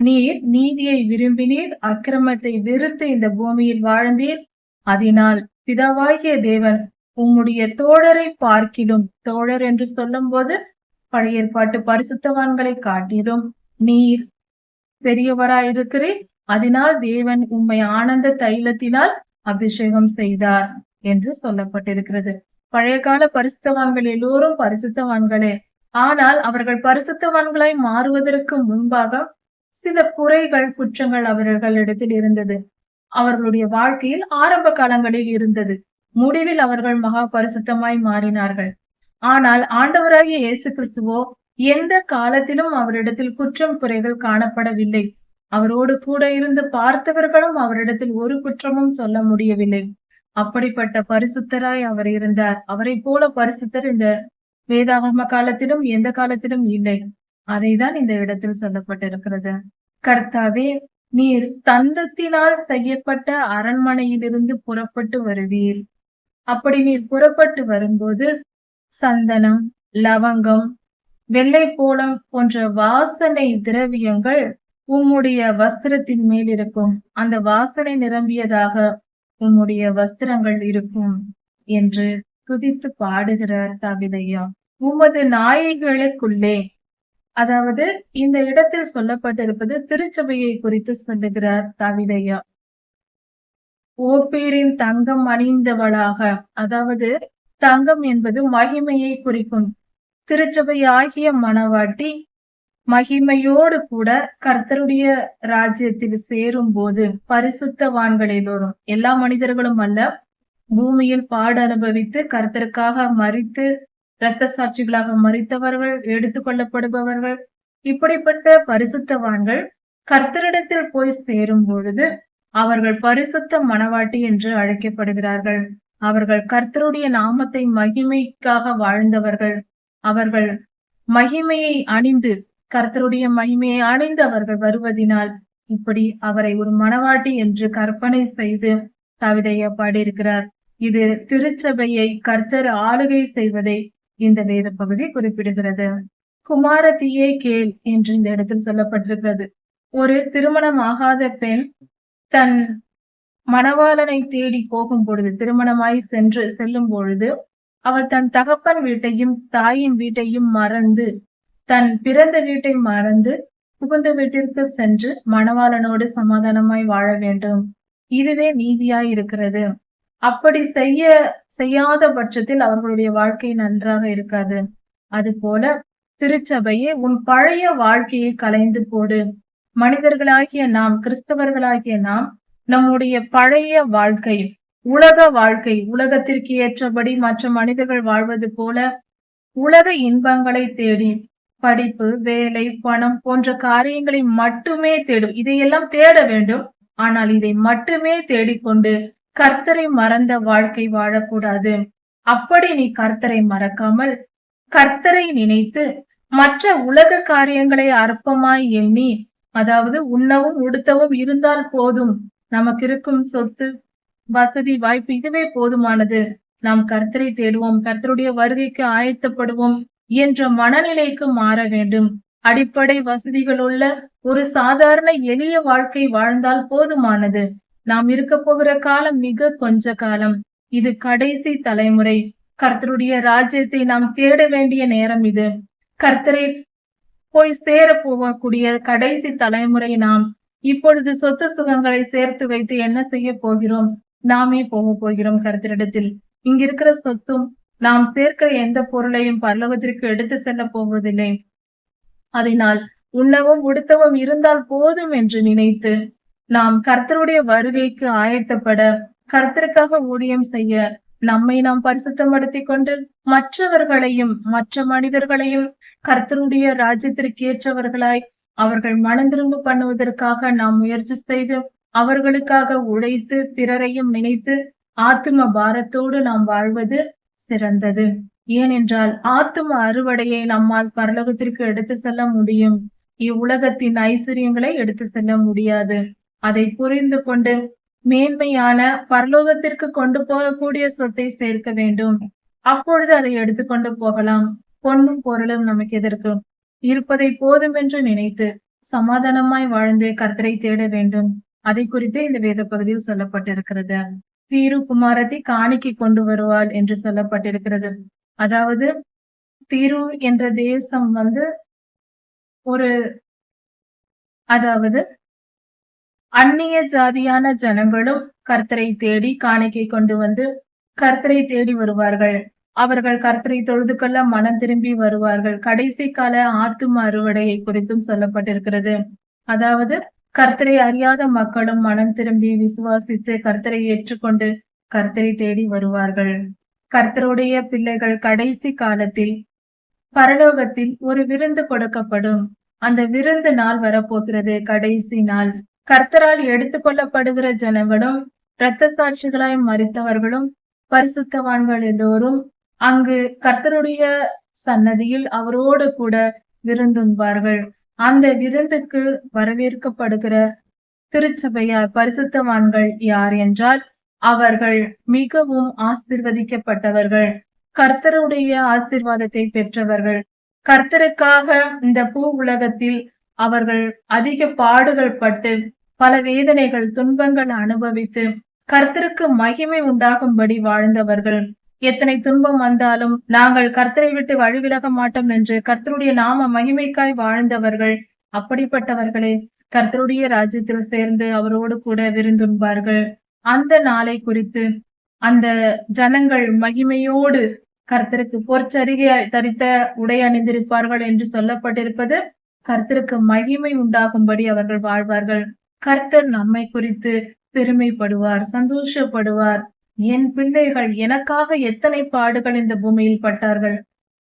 நீர் நீதியை விரும்பினீர், அக்கிரமத்தை வெறுத்து இந்த பூமியில் வாழ்ந்தீர். அதனால் பிதாவாகிய தேவன் உம்முடைய தோழரை பார்க்கிலும், தோழர் என்று சொல்லும் போது பழைய ஏற்பாட்டு பரிசுத்தவான்களை காட்டிலும் நீர் பெரியவராயிருக்கிறீர். அதனால் தேவன் உம்மை ஆனந்த தைலத்தினால் அபிஷேகம் செய்தார் என்று சொல்லப்பட்டிருக்கிறது. பழைய கால பரிசுத்தவான்கள் எல்லோரும் பரிசுத்தவான்களே. ஆனால் அவர்கள் பரிசுத்தவான்களாய் மாறுவதற்கு முன்பாக சில குறைகள், குற்றங்கள் அவர்களிடத்தில் இருந்தது. அவர்களுடைய வாழ்க்கையில் ஆரம்ப காலங்களில் இருந்தது. முடிவில் அவர்கள் மகா பரிசுத்தமாய் மாறினார்கள். ஆனால் ஆண்டவராகிய இயேசு கிறிஸ்துவோ எந்த காலத்திலும் அவரிடத்தில் குற்றம் குறைகள் காணப்படவில்லை. அவரோடு கூட இருந்து பார்த்தவர்களும் அவரிடத்தில் ஒரு குற்றமும் சொல்ல முடியவில்லை. அப்படிப்பட்ட பரிசுத்தராய் அவர் இருந்தார். அவரை போல பரிசுத்தர் இந்த வேதாகம காலத்திலும் எந்த காலத்திலும் இல்லை. அதைதான் இந்த இடத்தில் சொல்லப்பட்டிருக்கிறது. கர்த்தாவே, நீர் தந்தத்தினால் செய்யப்பட்ட அரண்மனையிலிருந்து புறப்பட்டு வருவீர். அப்படி நீர் புறப்பட்டு வரும்போது சந்தனம், லவங்கம், வெள்ளை போலம் போன்ற வாசனை திரவியங்கள் உம்முடைய வஸ்திரத்தின் மேல் இருக்கும். அந்த வாசனை நிரம்பியதாக உம்முடைய வஸ்திரங்கள் இருக்கும் என்று துதித்து பாடுகிறார் தாவீதையா. உமது நாயைகளுக்குள்ளே, அதாவது இந்த இடத்தில் சொல்லப்பட்டிருப்பது திருச்சபையை குறித்து சொல்லுகிறார் தாவீதையா. ஓப்பீரின் தங்கம் அணிந்தவளாக, அதாவது தங்கம் என்பது மகிமையை குறிக்கும். திருச்சபை ஆகிய மணவாட்டி மகிமையோடு கூட கர்த்தருடைய ராஜ்யத்தில் சேரும் போது பரிசுத்தவான்கள் எல்லோரும், எல்லா மனிதர்களும் அல்ல, பூமியில் பாடு அனுபவித்து கர்த்தருக்காக மரித்து இரத்த சாட்சிகளாக மரித்தவர்கள், எடுத்துக்கொள்ளப்படுபவர்கள், இப்படிப்பட்ட பரிசுத்தவான்கள் கர்த்தரிடத்தில் போய் சேரும் பொழுது அவர்கள் பரிசுத்த மணவாட்டி என்று அழைக்கப்படுகிறார்கள். அவர்கள் கர்த்தருடைய நாமத்தை மகிமைக்காக வாழ்ந்தவர்கள். அவர்கள் மகிமையை அணிந்து, கர்த்தருடைய மகிமையை அணிந்து அவர்கள் வருவதினால் இப்படி அவரை ஒரு மணவாட்டி என்று கற்பனை செய்து தாவீதையா பாடியிருக்கிறார். இது திருச்சபையை கர்த்தர் ஆளுகை செய்வதை இந்த வேத பகுதி குறிப்பிடுகிறது. குமாரத்தியே கேள் என்று இந்த இடத்தில் சொல்லப்பட்டிருக்கிறது. ஒரு திருமணம் ஆகாத பெண் தன் மணவாளனை தேடி போகும் பொழுது, திருமணமாய் செல்லும் பொழுது அவள் தன் தகப்பன் வீட்டையும் தாயின் வீட்டையும் மறந்து, தன் பிறந்த வீட்டை மறந்து புகுந்த வீட்டிற்கு சென்று மணவாளனோடு சமாதானமாய் வாழ வேண்டும். இதுவே நீதியாய் இருக்கிறது. அப்படி செய்யாத பட்சத்தில் அவர்களுடைய வாழ்க்கை நன்றாக இருக்காது. அது போல திருச்சபையே உன் பழைய வாழ்க்கையை கலைந்து போடு. மனிதர்களாகிய நாம், கிறிஸ்தவர்களாகிய நாம், நம்முடைய பழைய வாழ்க்கை, உலக வாழ்க்கை, உலகத்திற்கு ஏற்றபடி மற்ற மனிதர்கள் வாழ்வது போல உலக இன்பங்களை தேடி படிப்பு, வேலை, பணம் போன்ற காரியங்களை மட்டுமே தேடும். இதையெல்லாம் தேட வேண்டும். ஆனால் இதை மட்டுமே தேடிக்கொண்டு கர்த்தரை மறந்த வாழ்க்கை வாழக்கூடாது. அப்படி நீ கர்த்தரை மறக்காமல் கர்த்தரை நினைத்து மற்ற உலக காரியங்களை அற்பமாய் எண்ணி, அதாவது உண்ணவும் உடுத்தவும் இருந்தால் போதும், நமக்கு இருக்கும் சொத்து, வசதி, வாய்ப்பு இதுவே போதுமானது, நாம் கர்த்தரை தேடுவோம், கர்த்தருடைய வருகைக்கு ஆயத்தப்படுவோம் என்ற மனநிலைக்கு மாற வேண்டும். அடிப்படை வசதிகளுள்ள ஒரு சாதாரண எளிய வாழ்க்கை வாழ்ந்தால் போதுமானது. நாம் இருக்க போகிற காலம் மிக கொஞ்ச காலம். இது கடைசி தலைமுறை. கர்த்தருடைய ராஜ்யத்தை நாம் தேட வேண்டிய நேரம் இது. கர்த்தரை போய் சேர போகக்கூடிய கடைசி தலைமுறை நாம். இப்பொழுது சொத்து சுகங்களை சேர்த்து வைத்து என்ன செய்ய போகிறோம்? நாமே போகிறோம் கர்த்தரிடத்தில். இங்கிருக்கிற சொத்தும் நாம் சேர்க்கிற எந்த பொருளையும் பரலோகத்திற்கு எடுத்து செல்ல போவதில்லை. அதனால் உண்ணவும் உடுத்தவும் இருந்தால் போதும் என்று நினைத்து நாம் கர்த்தருடைய வருகைக்கு ஆயத்தப்பட, கர்த்தருக்காக ஊழியம் செய்ய நம்மை நாம் பரிசுத்தப்படுத்திக் கொண்டு மற்றவர்களையும் மற்ற மனிதர்களையும் கர்த்தருடைய ராஜ்யத்திற்கு ஏற்றவர்களாய் அவர்கள் மனந்திரும்பு பண்ணுவதற்காக நாம் முயற்சி செய்து அவர்களுக்காக உழைத்து பிறரையும் நினைத்து ஆத்தும பாரத்தோடு நாம் வாழ்வது சிறந்தது. ஏனென்றால் ஆத்தும அறுவடையை நம்மால் பரலோகத்திற்கு எடுத்து செல்ல முடியும். இவ்வுலகத்தின் ஐஸ்வர்யங்களை எடுத்து செல்ல முடியாது. அதை புரிந்து கொண்டு மேன்மையான பரலோகத்திற்கு கொண்டு போகக்கூடிய சொத்தை சேர்க்க வேண்டும். அப்பொழுது அதை எடுத்துக்கொண்டு போகலாம். பொன்னும் பொருளும் நமக்கு எதற்கு? இருப்பதை போதும் என்று நினைத்து சமாதானமாய் வாழ்ந்து கர்த்தரை தேட வேண்டும். அதை குறித்து இந்த வேத பகுதியில் சொல்லப்பட்டிருக்கிறது. தீரு குமாரத்தை காணிக்கை கொண்டு வருவாள் என்று சொல்லப்பட்டிருக்கிறது. அதாவது தீரு என்ற தேசம் ஒரு அதாவது அந்நிய ஜாதியான ஜனங்களும் கர்த்தரை தேடி காணிக்கை கொண்டு வந்து கர்த்தரை தேடி வருவார்கள். அவர்கள் கர்த்தரை தொழுது கொள்ள மனம் திரும்பி வருவார்கள். கடைசி கால ஆத்தும அறுவடையை குறித்தும் சொல்லப்பட்டிருக்கிறது. அதாவது கர்த்தரை அறியாத மக்களும் மனம் திரும்பி விசுவாசித்து கர்த்தரை ஏற்றுக்கொண்டு கர்த்தரை தேடி வருவார்கள். கர்த்தருடைய பிள்ளைகள் கடைசி காலத்தில் பரலோகத்தில் ஒரு விருந்து கொடுக்கப்படும். அந்த விருந்து நாள் வரப்போகிறது. கடைசி நாள். கர்த்தரால் எடுத்துக்கொள்ளப்படுகிற ஜனங்களும் இரத்த சாட்சிகளாய் மரித்தவர்களும் பரிசுத்தவான்கள் எல்லோரும் அங்கு கர்த்தருடைய சன்னதியில் அவரோடு கூட விருந்துண்பார்கள். அந்த விருந்துக்கு வரவேற்கப்படுகிற திருச்சபையார் பரிசுத்தவான்கள் யார் என்றால் அவர்கள் மிகவும் ஆசீர்வதிக்கப்பட்டவர்கள், கர்த்தருடைய ஆசீர்வாதத்தை பெற்றவர்கள். கர்த்தருக்காக இந்த பூ உலகத்தில் அவர்கள் அதிக பாடுகள் பட்டு பல வேதனைகள் துன்பங்கள் அனுபவித்து கர்த்தருக்கு மகிமை உண்டாகும்படி வாழ்ந்தவர்கள். எத்தனை துன்பம் வந்தாலும் நாங்கள் கர்த்தரை விட்டு வழிவிலக மாட்டோம் என்று கர்த்தருடைய நாம மகிமைக்காய் வாழ்ந்தவர்கள். அப்படிப்பட்டவர்களே கர்த்தருடைய ராஜ்யத்தில் சேர்ந்து அவரோடு கூட விருந்துண்பார்கள். அந்த நாளை குறித்து அந்த ஜனங்கள் மகிமையோடு கர்த்தருக்கு பொற்சரிகை தரித்த உடை அணிந்திருப்பார்கள் என்று சொல்லப்பட்டிருப்பது கர்த்தருக்கு மகிமை உண்டாகும்படி அவர்கள் வாழ்வார்கள். கர்த்தர் நம்மை குறித்து பெருமைப்படுவார், சந்தோஷப்படுவார். என் பிள்ளைகள் எனக்காக எத்தனை பாடுகள் இந்த பூமியில் பட்டார்கள்.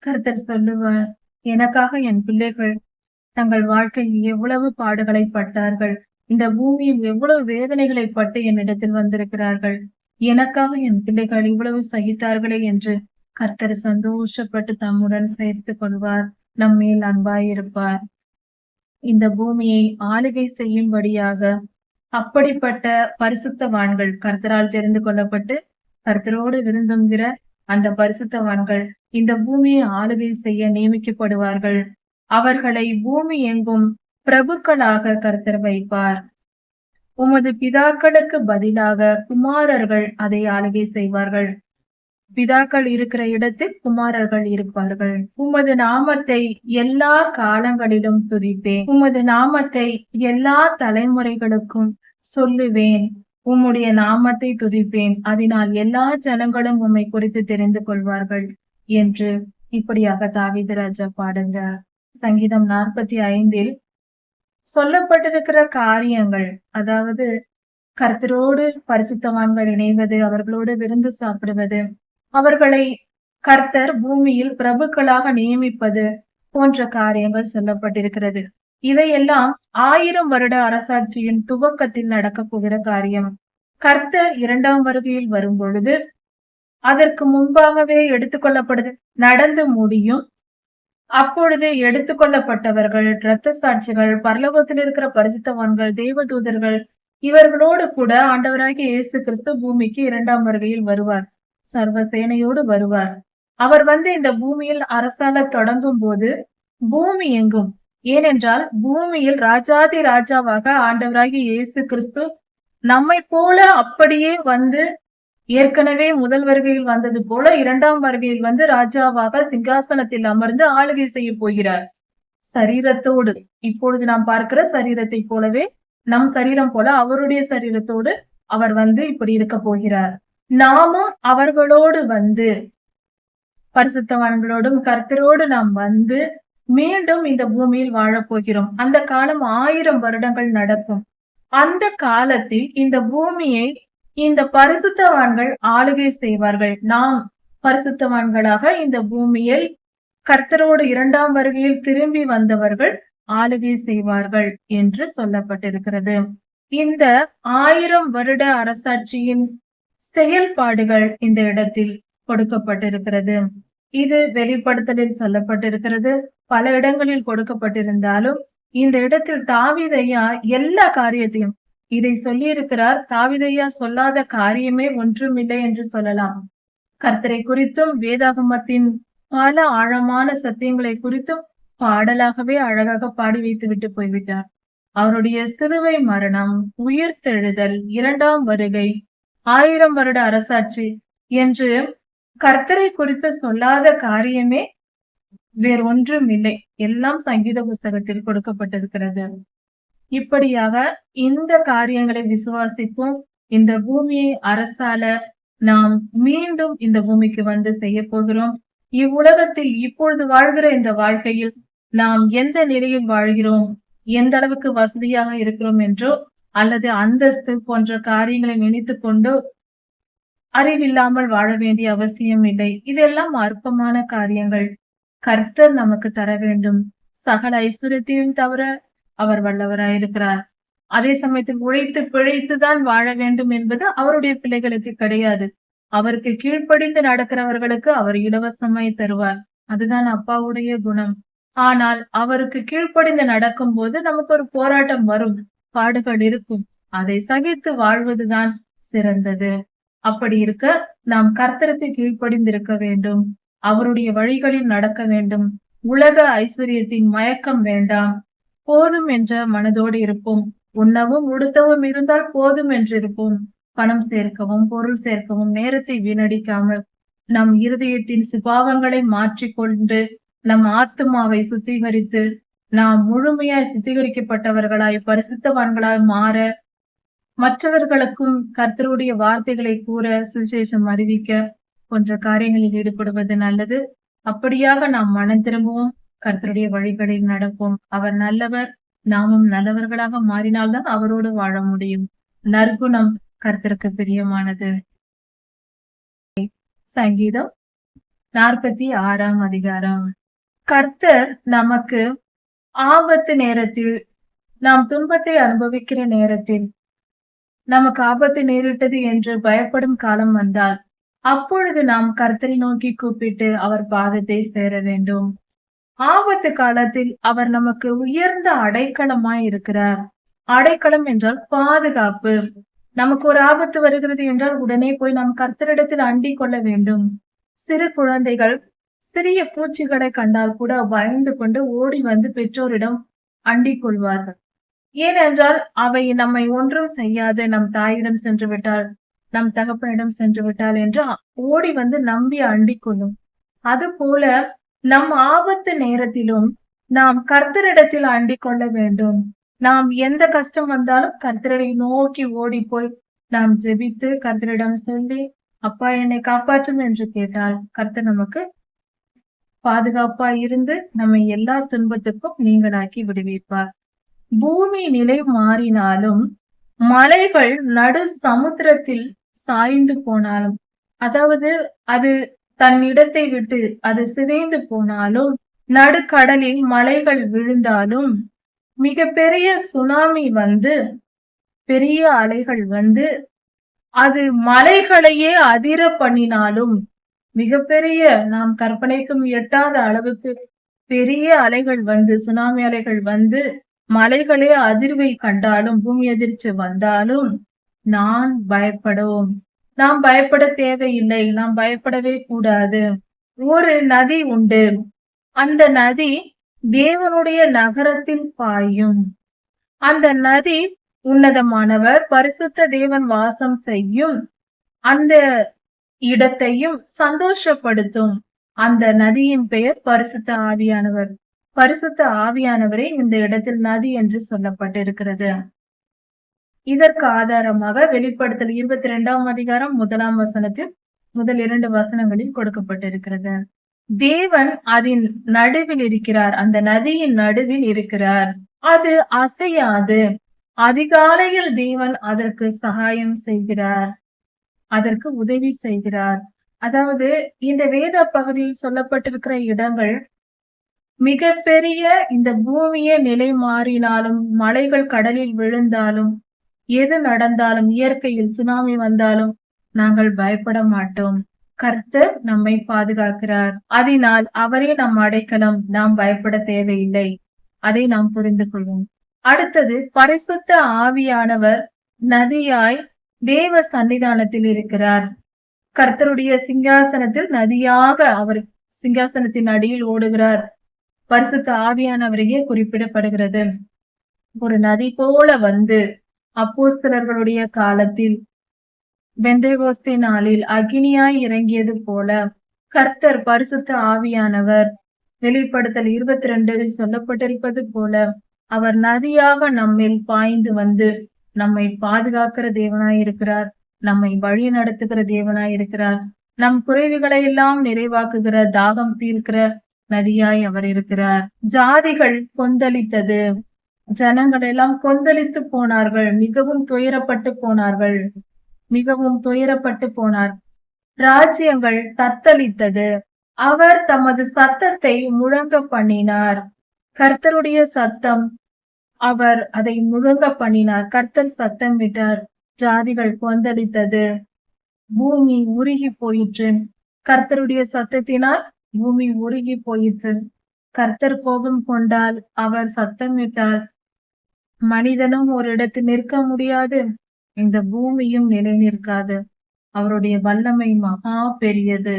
கர்த்தர் சொல்லுவார், எனக்காக என் பிள்ளைகள் தங்கள் வாழ்க்கையில் எவ்வளவு பாடுகளை பட்டார்கள், இந்த பூமியில் எவ்வளவு வேதனைகளை பட்டு என்னிடத்தில் வந்திருக்கிறார்கள், எனக்காக என் பிள்ளைகள் இவ்வளவு சகித்தார்களே என்று கர்த்தர் சந்தோஷப்பட்டு தம்முடன் சேர்த்து கொள்வார், நம்மேல் அன்பாயிருப்பார். இந்த பூமியை ஆளுகை செய்யும்படியாக அப்படிப்பட்ட பரிசுத்தவான்கள், கர்த்தரால் தெரிந்து கொள்ளப்பட்டு கர்த்தரோடு விருந்துங்கிற அந்த பரிசுத்தவான்கள் இந்த பூமியை ஆளுகை செய்ய நியமிக்கப்படுவார்கள். அவர்களை பூமி எங்கும் பிரபுக்களாக கர்த்தர் வைப்பார். உமது பிதாக்களுக்கு பதிலாக குமாரர்கள் அதை ஆளுகை செய்வார்கள். பிதாக்கள் இருக்கிற இடத்தில் குமாரர்கள் இருப்பார்கள். உமது நாமத்தை எல்லா காலங்களிலும் துதிப்பேன். உமது நாமத்தை எல்லா தலைமுறைகளுக்கும் சொல்லுவேன். உம்முடைய நாமத்தை துதிப்பேன். அதனால் எல்லா ஜனங்களும் உம்மை குறித்து தெரிந்து கொள்வார்கள் என்று இப்படியாக தாவீது ராஜா பாடுகிறார். சங்கீதம் 45 சொல்லப்பட்டிருக்கிற காரியங்கள், அதாவது கர்த்தரோடு பரிசுத்தவான்கள் இணைவது, அவர்களோடு விருந்து சாப்பிடுவது, அவர்களை கர்த்தர் பூமியில் பிரபுக்களாக நியமிப்பது போன்ற காரியங்கள் சொல்லப்பட்டிருக்கிறது. இவையெல்லாம் 1000 வருட அரசாட்சியின் துவக்கத்தில் நடக்கப் போகிற காரியம். கர்த்தர் 2ஆம் வருகையில் வரும் பொழுது அதற்கு முன்பாகவே எடுத்துக்கொள்ளப்படுது நடந்து முடியும். அப்பொழுது எடுத்துக்கொள்ளப்பட்டவர்கள், இரத்த சாட்சிகள், பரலோகத்தில் இருக்கிற பரிசுத்தவான்கள், தேவதூதர்கள் இவர்களோடு கூட ஆண்டவராகிய இயேசு கிறிஸ்து பூமிக்கு 2ஆம் வருகையில் வருவார். சர்வ சேனையோடு வருவார். அவர் வந்து இந்த பூமியில் அரசால தொடங்கும் போது பூமி எங்கும், ஏனென்றால் பூமியில் ராஜாதி ராஜாவாக ஆண்டவராகிய இயேசு கிறிஸ்து நம்மை போல அப்படியே வந்து ஏற்கனவே முதல் வருகையில் வந்தது போல 2ஆம் வருகையில் வந்து ராஜாவாக சிங்காசனத்தில் அமர்ந்து ஆளுகை செய்ய போகிறார். சரீரத்தோடு, இப்பொழுது நாம் பார்க்கிற சரீரத்தை போலவே, நம் சரீரம் போல அவருடைய சரீரத்தோடு அவர் வந்து இப்படி இருக்க போகிறார். நாமும் அவர்களோடு வந்து பரிசுத்தவான்களோடும் கர்த்தரோடு நாம் வந்து மீண்டும் இந்த பூமியில் வாழப் போகிறோம். அந்த காலம் 1000 வருடங்கள் நடக்கும். அந்த காலத்தில் இந்த பூமியை இந்த பரிசுத்தவான்கள் ஆளுகை செய்வார்கள். நாம் பரிசுத்தவான்களாக இந்த பூமியில் கர்த்தரோடு 2ஆம் வருகையில் திரும்பி வந்தவர்கள் ஆளுகை செய்வார்கள் என்று சொல்லப்பட்டிருக்கிறது. இந்த 1000 வருட அரசாட்சியின் செயல்பாடுகள் இந்த இடத்தில் கொடுக்கப்பட்டிருக்கிறது. இது வெளிப்படுத்தலில் சொல்லப்பட்டிருக்கிறது. பல இடங்களில் கொடுக்கப்பட்டிருந்தாலும் இந்த இடத்தில் தாவீதையா எல்லா காரியத்தையும் இதை சொல்லியிருக்கிறார். தாவீதையா சொல்லாத காரியமே ஒன்றுமில்லை என்று சொல்லலாம். கர்த்தரை குறித்தும் வேதாகமத்தின் பல ஆழமான சத்தியங்களை குறித்தும் பாடலாகவே அழகாக பாடி வைத்து விட்டு போய்விட்டார். அவருடைய சிலுவை மரணம், உயிர்த்தெழுதல், 2ஆம் வருகை, 1000 வருட அரசாட்சி என்று கர்த்தரை குறித்து சொல்லாத காரியமே வேறு ஒன்றும் இல்லை. எல்லாம் சங்கீத புஸ்தகத்தில் கொடுக்கப்பட்டிருக்கிறது. இப்படியாக இந்த காரியங்களை விசுவாசிப்போம். இந்த பூமியை அரசால நாம் மீண்டும் இந்த பூமிக்கு வந்து செய்ய போகிறோம். இவ்வுலகத்தில் இப்பொழுது வாழ்கிற இந்த வாழ்க்கையில் நாம் எந்த நிலையில் வாழ்கிறோம், எந்த அளவுக்கு வசதியாக இருக்கிறோம் என்றோ அல்லது அந்தஸ்து போன்ற காரியங்களை நினைத்து கொண்டு அறிவில்லாமல் வாழ வேண்டிய அவசியம் இல்லை. இதெல்லாம் அற்பமான காரியங்கள். கர்த்தர் நமக்கு தர வேண்டும். சகல ஐஸ்வர்யத்தையும் தவிர அவர் வல்லவராயிருக்கிறார். அதே சமயத்தில் உழைத்து பிழைத்துதான் வாழ வேண்டும் என்பது அவருடைய பிள்ளைகளுக்கு கிடையாது. அவருக்கு கீழ்ப்படிந்து நடக்கிறவர்களுக்கு அவர் இலவசமாய் தருவார். அதுதான் அப்பாவுடைய குணம். ஆனால் அவருக்கு கீழ்ப்படிந்து நடக்கும் போது நமக்கு ஒரு போராட்டம் வரும், பாடுகள் இருக்கும். அதை சகித்து வாழ்வதுதான் சிறந்தது. அப்படி இருக்க நாம் கர்த்தருக்கு கீழ்ப்படிந்திருக்க வேண்டும். அவருடைய வழிகளில் நடக்க வேண்டும். உலக ஐஸ்வர்யத்தின் மயக்கம் வேண்டாம். போதும் என்ற மனதோடு இருப்போம். உண்ணவும் உடுத்தவும் இருந்தால் போதும் என்று இருப்போம். பணம் சேர்க்கவும் பொருள் சேர்க்கவும் நேரத்தை வீணடிக்காமல் நம் இருதயத்தின் சுபாவங்களை மாற்றிக்கொண்டு நம் ஆத்துமாவை சுத்திகரித்து நாம் முழுமையாய் சுத்திகரிக்கப்பட்டவர்களாய் பரிசுத்தவான்களாய் மாற, மற்றவர்களுக்கும் கர்த்தருடைய வார்த்தைகளை கூற, சுவிசேஷம் அறிவிக்க போன்ற காரியங்களில் ஈடுபடுவது நல்லது. அப்படியாக நாம் மனம் திரும்புவோம், கர்த்தருடைய வழிகளில் நடப்போம். அவர் நல்லவர். நாமும் நல்லவர்களாக மாறினால்தான் அவரோடு வாழ முடியும். நற்குணம் கர்த்தருக்கு பிரியமானது. சங்கீதம் 46ஆம் அதிகாரம். கர்த்தர் நமக்கு ஆபத்து நேரத்தில், நாம் துன்பத்தை அனுபவிக்கிற நேரத்தில், நமக்கு ஆபத்து நேரிட்டது என்று பயப்படும் காலம் வந்தால் அப்பொழுது நாம் கர்த்தரை நோக்கி கூப்பிட்டு அவர் பாதத்தை சேர வேண்டும். ஆபத்து காலத்தில் அவர் நமக்கு உயர்ந்த அடைக்கலமாய் இருக்கிறார். அடைக்கலம் என்றால் பாதுகாப்பு. நமக்கு ஒரு ஆபத்து வருகிறது என்றால் உடனே போய் நாம் கர்த்தரிடத்தில் அண்டிக் கொள்ள வேண்டும். சிறு குழந்தைகள் சிறிய பூச்சிகளை கண்டால் கூட பயந்து கொண்டு ஓடி வந்து பெற்றோரிடம் அண்டிக் கொள்வார்கள். ஏனென்றால் அவை நம்மை ஒன்றும் செய்யாது, நம் தாயிடம் சென்று விட்டால், நம் தகப்பனிடம் சென்று விட்டால் என்று ஓடி வந்து நம்பி அண்டிக் கொள்ளும். அது போல நம் ஆபத்து நேரத்திலும் நாம் கர்த்தரிடத்தில் அண்டிக் கொள்ள வேண்டும். நாம் எந்த கஷ்டம் வந்தாலும் கர்த்தரை நோக்கி ஓடி போய் நாம் ஜெபித்து கர்த்தரிடம் சொல்லி, அப்பா என்னை காப்பாற்றும் என்று கேட்டால் கர்த்தர் நமக்கு பாதுகாப்பா இருந்து நம்மை எல்லா துன்பத்துக்கும் நீங்களாக்கி விடுவிப்பார். பூமி நிலை மாறினாலும், மலைகள் நடு சமுத்திரத்தில் சாய்ந்து போனாலும், அதாவது அது தன் இடத்தை விட்டு அது சிதைந்து போனாலும், நடுக்கடலில் மலைகள் விழுந்தாலும், மிகப்பெரிய சுனாமி வந்து, பெரிய அலைகள் வந்து, அது மலைகளையே அதிர பண்ணினாலும், மிகப்பெரிய நாம் கற்பனைக்கும் எட்டாத அளவுக்கு பெரிய அலைகள் வந்து, சுனாமி அலைகள் வந்து, மலைகளே அதிர்வை கண்டாலும், பூமி அதிர்ச்சி வந்தாலும், நான் பயப்படவும் நாம் பயப்பட தேவையில்லை. நாம் பயப்படவே கூடாது. ஒரு நதி உண்டு. அந்த நதி தேவனுடைய நகரத்தில் பாயும். அந்த நதி உன்னதமானவர், பரிசுத்த தேவன் வாசம் செய்யும் அந்த இடத்தையும் சந்தோஷப்படுத்தும். அந்த நதியின் பெயர் பரிசுத்த ஆவியானவர். பரிசுத்த ஆவியானவரே இந்த இடத்தில் நதி என்று சொல்லப்பட்டிருக்கிறது. இதற்கு ஆதாரமாக வெளிப்படுத்தல் 22ஆம் அதிகாரம் 1ஆம் வசனத்தில் முதல் 2 வசனங்களில் கொடுக்கப்பட்டிருக்கிறது. தேவன் அதன் நடுவில் இருக்கிறார். அந்த நதியின் நடுவில் இருக்கிறார். அது அசையாது. அதிகாலையில் தேவன் அதற்கு சகாயம் செய்கிறார். அதற்கு உதவி செய்கிறார். அதாவது இந்த வேத பகுதியில் சொல்லப்பட்டிருக்கிற இடங்கள் மிகப்பெரிய இந்த பூமியே நிலை மாறினாலும், மலைகள் கடலில் விழுந்தாலும், எது நடந்தாலும், இயற்கையில் சுனாமி வந்தாலும் நாங்கள் பயப்பட மாட்டோம். கர்த்தர் நம்மை பாதுகாக்கிறார். அதனால் அவரே நம் அடைக்கலம். நாம் பயப்பட தேவையில்லை. அதை நாம் புரிந்து கொள்வோம். அடுத்தது, பரிசுத்த ஆவியானவர் நதியாய் தேவ சன்னிதானத்தில் இருக்கிறார். கர்த்தருடைய சிங்காசனத்தில் நதியாக அவர் சிங்காசனத்தின் அடியில் ஓடுகிறார். பரிசுத்த ஆவியானவரையே குறிப்பிடப்படுகிறது. ஒரு நதி போல வந்து அப்போஸ்தலர்களுடைய காலத்தில் பெந்தேகோஸ்தே நாளில் அக்கினியாய் இறங்கியது போல கர்த்தர் பரிசுத்த ஆவியானவர் வெளிப்படுத்தல் 22 சொல்லப்பட்டிருப்பது போல அவர் நதியாக நம்மில் பாய்ந்து வந்து நம்மை பாதுகாக்கிற தேவனாய் இருக்கிறார். நம்மை வழி நடத்துகிற தேவனாய் இருக்கிறார். நம் குறைவுகளை எல்லாம் நிறைவாக்குகிற, தாகம் தீர்க்கிற நதியாய் அவர் இருக்கிறார். ஜாதிகள் கொந்தளித்தது. ஜனங்கள் எல்லாம் கொந்தளித்து போனார்கள். மிகவும் துயரப்பட்டு போனார்கள். மிகவும் துயரப்பட்டு போனார். ராஜ்யங்கள் தத்தளித்தது. அவர் தமது சத்தத்தை முழங்க பண்ணினார். கர்த்தருடைய சத்தம், அவர் அதை முழங்க பண்ணினார். கர்த்தர் சத்தம் விட்டார். ஜாதிகள் கொந்தளித்தது. பூமி உருகி போயிற்று. கர்த்தருடைய சத்தத்தினால் பூமி உருகி போயிற்று. கர்த்தர் கோபம் கொண்டால், அவர் சத்தமிட்டால், மனிதனும் ஒரு இடத்தில் நிற்க முடியாது. இந்த பூமியும் நிலை நிற்காது. அவருடைய வல்லமை மகா பெரியது.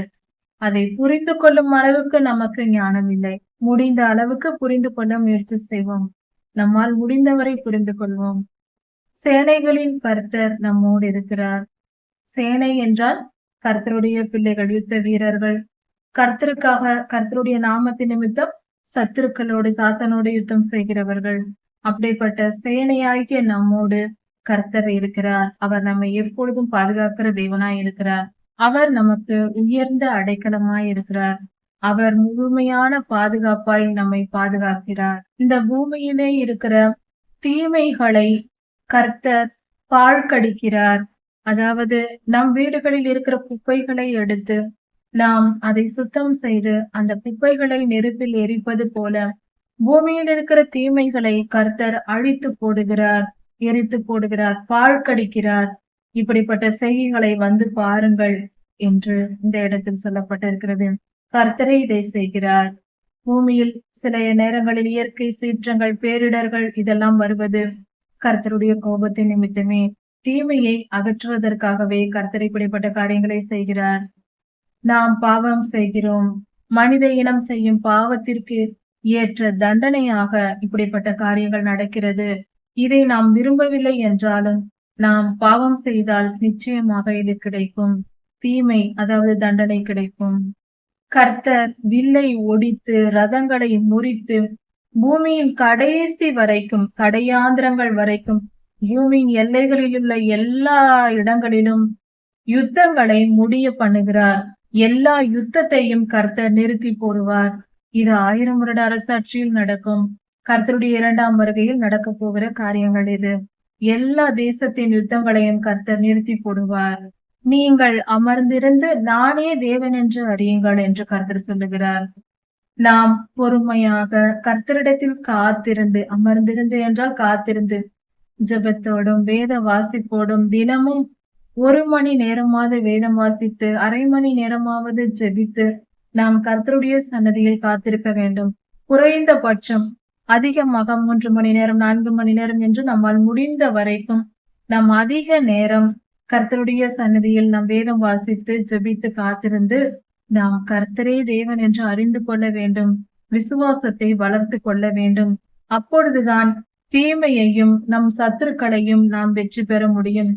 அதை புரிந்து கொள்ளும் அளவுக்கு நமக்கு ஞானம் இல்லை. முடிந்த அளவுக்கு புரிந்து கொள்ள முயற்சி செய்வோம். நம்மால் முடிந்தவரை புரிந்து கொள்வோம். சேனைகளின் கர்த்தர் நம்மோடு இருக்கிறார். சேனை என்றால் கர்த்தருடைய பிள்ளைகள், யுத்த வீரர்கள். கர்த்தருக்காக, கர்த்தருடைய நாமத்தின் நிமித்தம் சத்துருக்களோடு, சாத்தானோடு யுத்தம் செய்கிறவர்கள். அப்படிப்பட்ட சேனையாகிய நம்மோடு கர்த்தர் இருக்கிறார். அவர் நம்மை எப்பொழுதும் பாதுகாக்கிற தேவனாய் இருக்கிறார். அவர் நமக்கு உயர்ந்த அடைக்கலமாய் இருக்கிறார். அவர் முழுமையான பாதுகாப்பாய் நம்மை பாதுகாக்கிறார். இந்த பூமியிலே இருக்கிற தீமைகளை கர்த்தர் பாழ்கடிக்கிறார். அதாவது நம் வீடுகளில் இருக்கிற குப்பைகளை எடுத்து நாம் அதை சுத்தம் செய்து அந்த குப்பைகளை நெருப்பில் எரிப்பது போல பூமியில் இருக்கிற தீமைகளை கர்த்தர் அழித்து போடுகிறார், எரித்து போடுகிறார், பாழ்கடிக்கிறார். இப்படிப்பட்ட செய்கைகளை வந்து பாருங்கள் என்று இந்த இடத்தில் சொல்லப்பட்டிருக்கிறது. கர்த்தரே இதை செய்கிறார். பூமியில் சில நேரங்களில் இயற்கை சீற்றங்கள், பேரிடர்கள் இதெல்லாம் வருவது கர்த்தருடைய கோபத்தின் நிமித்தமே. தீமையை அகற்றுவதற்காகவே கர்த்தர் இப்படிப்பட்ட காரியங்களை செய்கிறார். நாம் பாவம் செய்கிறோம். மனித இனம் செய்யும் பாவத்திற்கு ஏற்ற தண்டனையாக இப்படிப்பட்ட காரியங்கள் நடக்கிறது. இதை நாம் விரும்பவில்லை என்றாலும் நாம் பாவம் செய்தால் நிச்சயமாக இது கிடைக்கும். தீமை, அதாவது தண்டனை கிடைக்கும். கர்த்தர் வில்லை ஒடித்து, ரதங்களை முறித்து, பூமியின் கடைசி வரைக்கும், கடையாந்திரங்கள் வரைக்கும், பூமியின் எல்லைகளில் உள்ள எல்லா இடங்களிலும் யுத்தங்களை முடிய பண்ணுகிறார். எல்லா யுத்தத்தையும் கர்த்தர் நிறுத்தி போடுவார். இது 1000 வருட அரசாட்சியில் நடக்கும். கர்த்தருடைய இரண்டாம் வருகையில் நடக்க போகிற காரியங்கள் இது. எல்லா தேசத்தின் யுத்தங்களையும் கர்த்தர் நிறுத்தி போடுவார். நீங்கள் அமர்ந்திருந்து நானே தேவன் என்று அறியுங்கள் என்று கர்த்தர் சொல்லுகிறார். நாம் பொறுமையாக கர்த்தரிடத்தில் காத்திருந்து, அமர்ந்திருந்து என்றால் காத்திருந்து, ஜெபத்தோடும் வேத வாசிப்போடும் தினமும் 1 மணி நேரமாவது வேதம் வாசித்து, அரை மணி நேரமாவது ஜெபித்து நாம் கர்த்தருடைய சன்னதியில் காத்திருக்க வேண்டும். குறைந்தபட்சம் அதிகமாக 3 மணி நேரம், 4 மணி நேரம் என்று நம்மால் முடிந்த வரைக்கும் நாம் அதிக நேரம் கர்த்தருடைய சன்னதியில் நாம் வேதம் வாசித்து ஜெபித்து காத்திருந்து நாம் கர்த்தரே தேவன் என்று அறிந்து கொள்ள வேண்டும். விசுவாசத்தை வளர்த்து கொள்ள வேண்டும். அப்பொழுதுதான் தீமையையும் நம் சத்துருக்களையும் நாம் வெற்றி பெற முடியும்.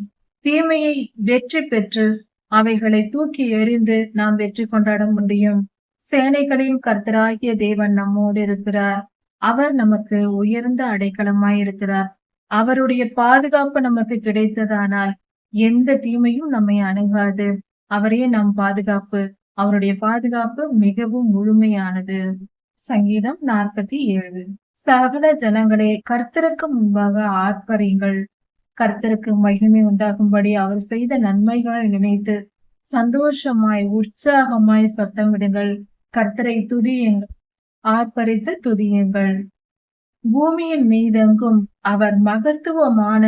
தீமையை வெற்றி பெற்று அவைகளை தூக்கி எறிந்து நாம் வெற்றி கொண்டாட முடியும். சேனைகளின் கர்த்தராகிய தேவன் நம்மோடு இருக்கிறார். அவர் நமக்கு உயர்ந்த அடைக்கலமாய் இருக்கிறார். அவருடைய பாதுகாப்பு நமக்கு கிடைத்ததானால் எந்த தீமையும் நம்மை அணுகாது. அவரே நம் பாதுகாப்பு. அவருடைய பாதுகாப்பு மிகவும் முழுமையானது. சங்கீதம் 47. சகல ஜனங்களே கர்த்தருக்கு முன்பாக ஆர்ப்பரியுங்கள். கர்த்தருக்கு மகிமை உண்டாகும்படி அவர் செய்த நன்மைகளை நினைத்து சந்தோஷமாய் உற்சாகமாய் சத்தமிடுங்கள். கர்த்தரை துதியுங்கள், ஆர்ப்பரித்து துதியுங்கள். பூமியின் மீதெங்கும் அவர் மகத்துவமான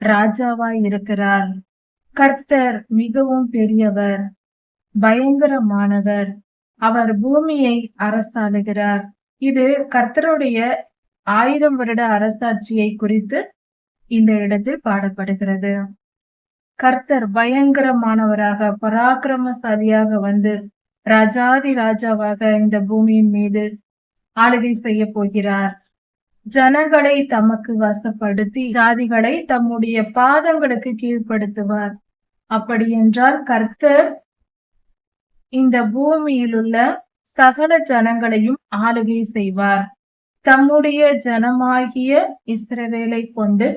ராஜாவாய் இருக்கிறார். கர்த்தர் மிகவும் பெரியவர், பயங்கரமானவர். அவர் பூமியை அரசாளுகிறார். இது கர்த்தருடைய 1000 வருட அரசாட்சியை குறித்து இந்த இடத்தில் பாடப்படுகிறது. கர்த்தர் பயங்கரமானவராக, பராக்கிரமசாலியாக வந்து ராஜாதி ராஜாவாக இந்த பூமியின் மீது ஆளுகை செய்ய போகிறார். ஜனங்களை தமக்கு வசப்படுத்தி ஜாதிகளை தம்முடைய பாதங்களுக்கு கீழ்ப்படுத்துவார். அப்படி என்றால் கர்த்தர் இந்த பூமியில் உள்ள சகல ஜனங்களையும் ஆளுகை செய்வார். தம்முடைய ஜனமாகிய இஸ்ரவேலை கொண்டு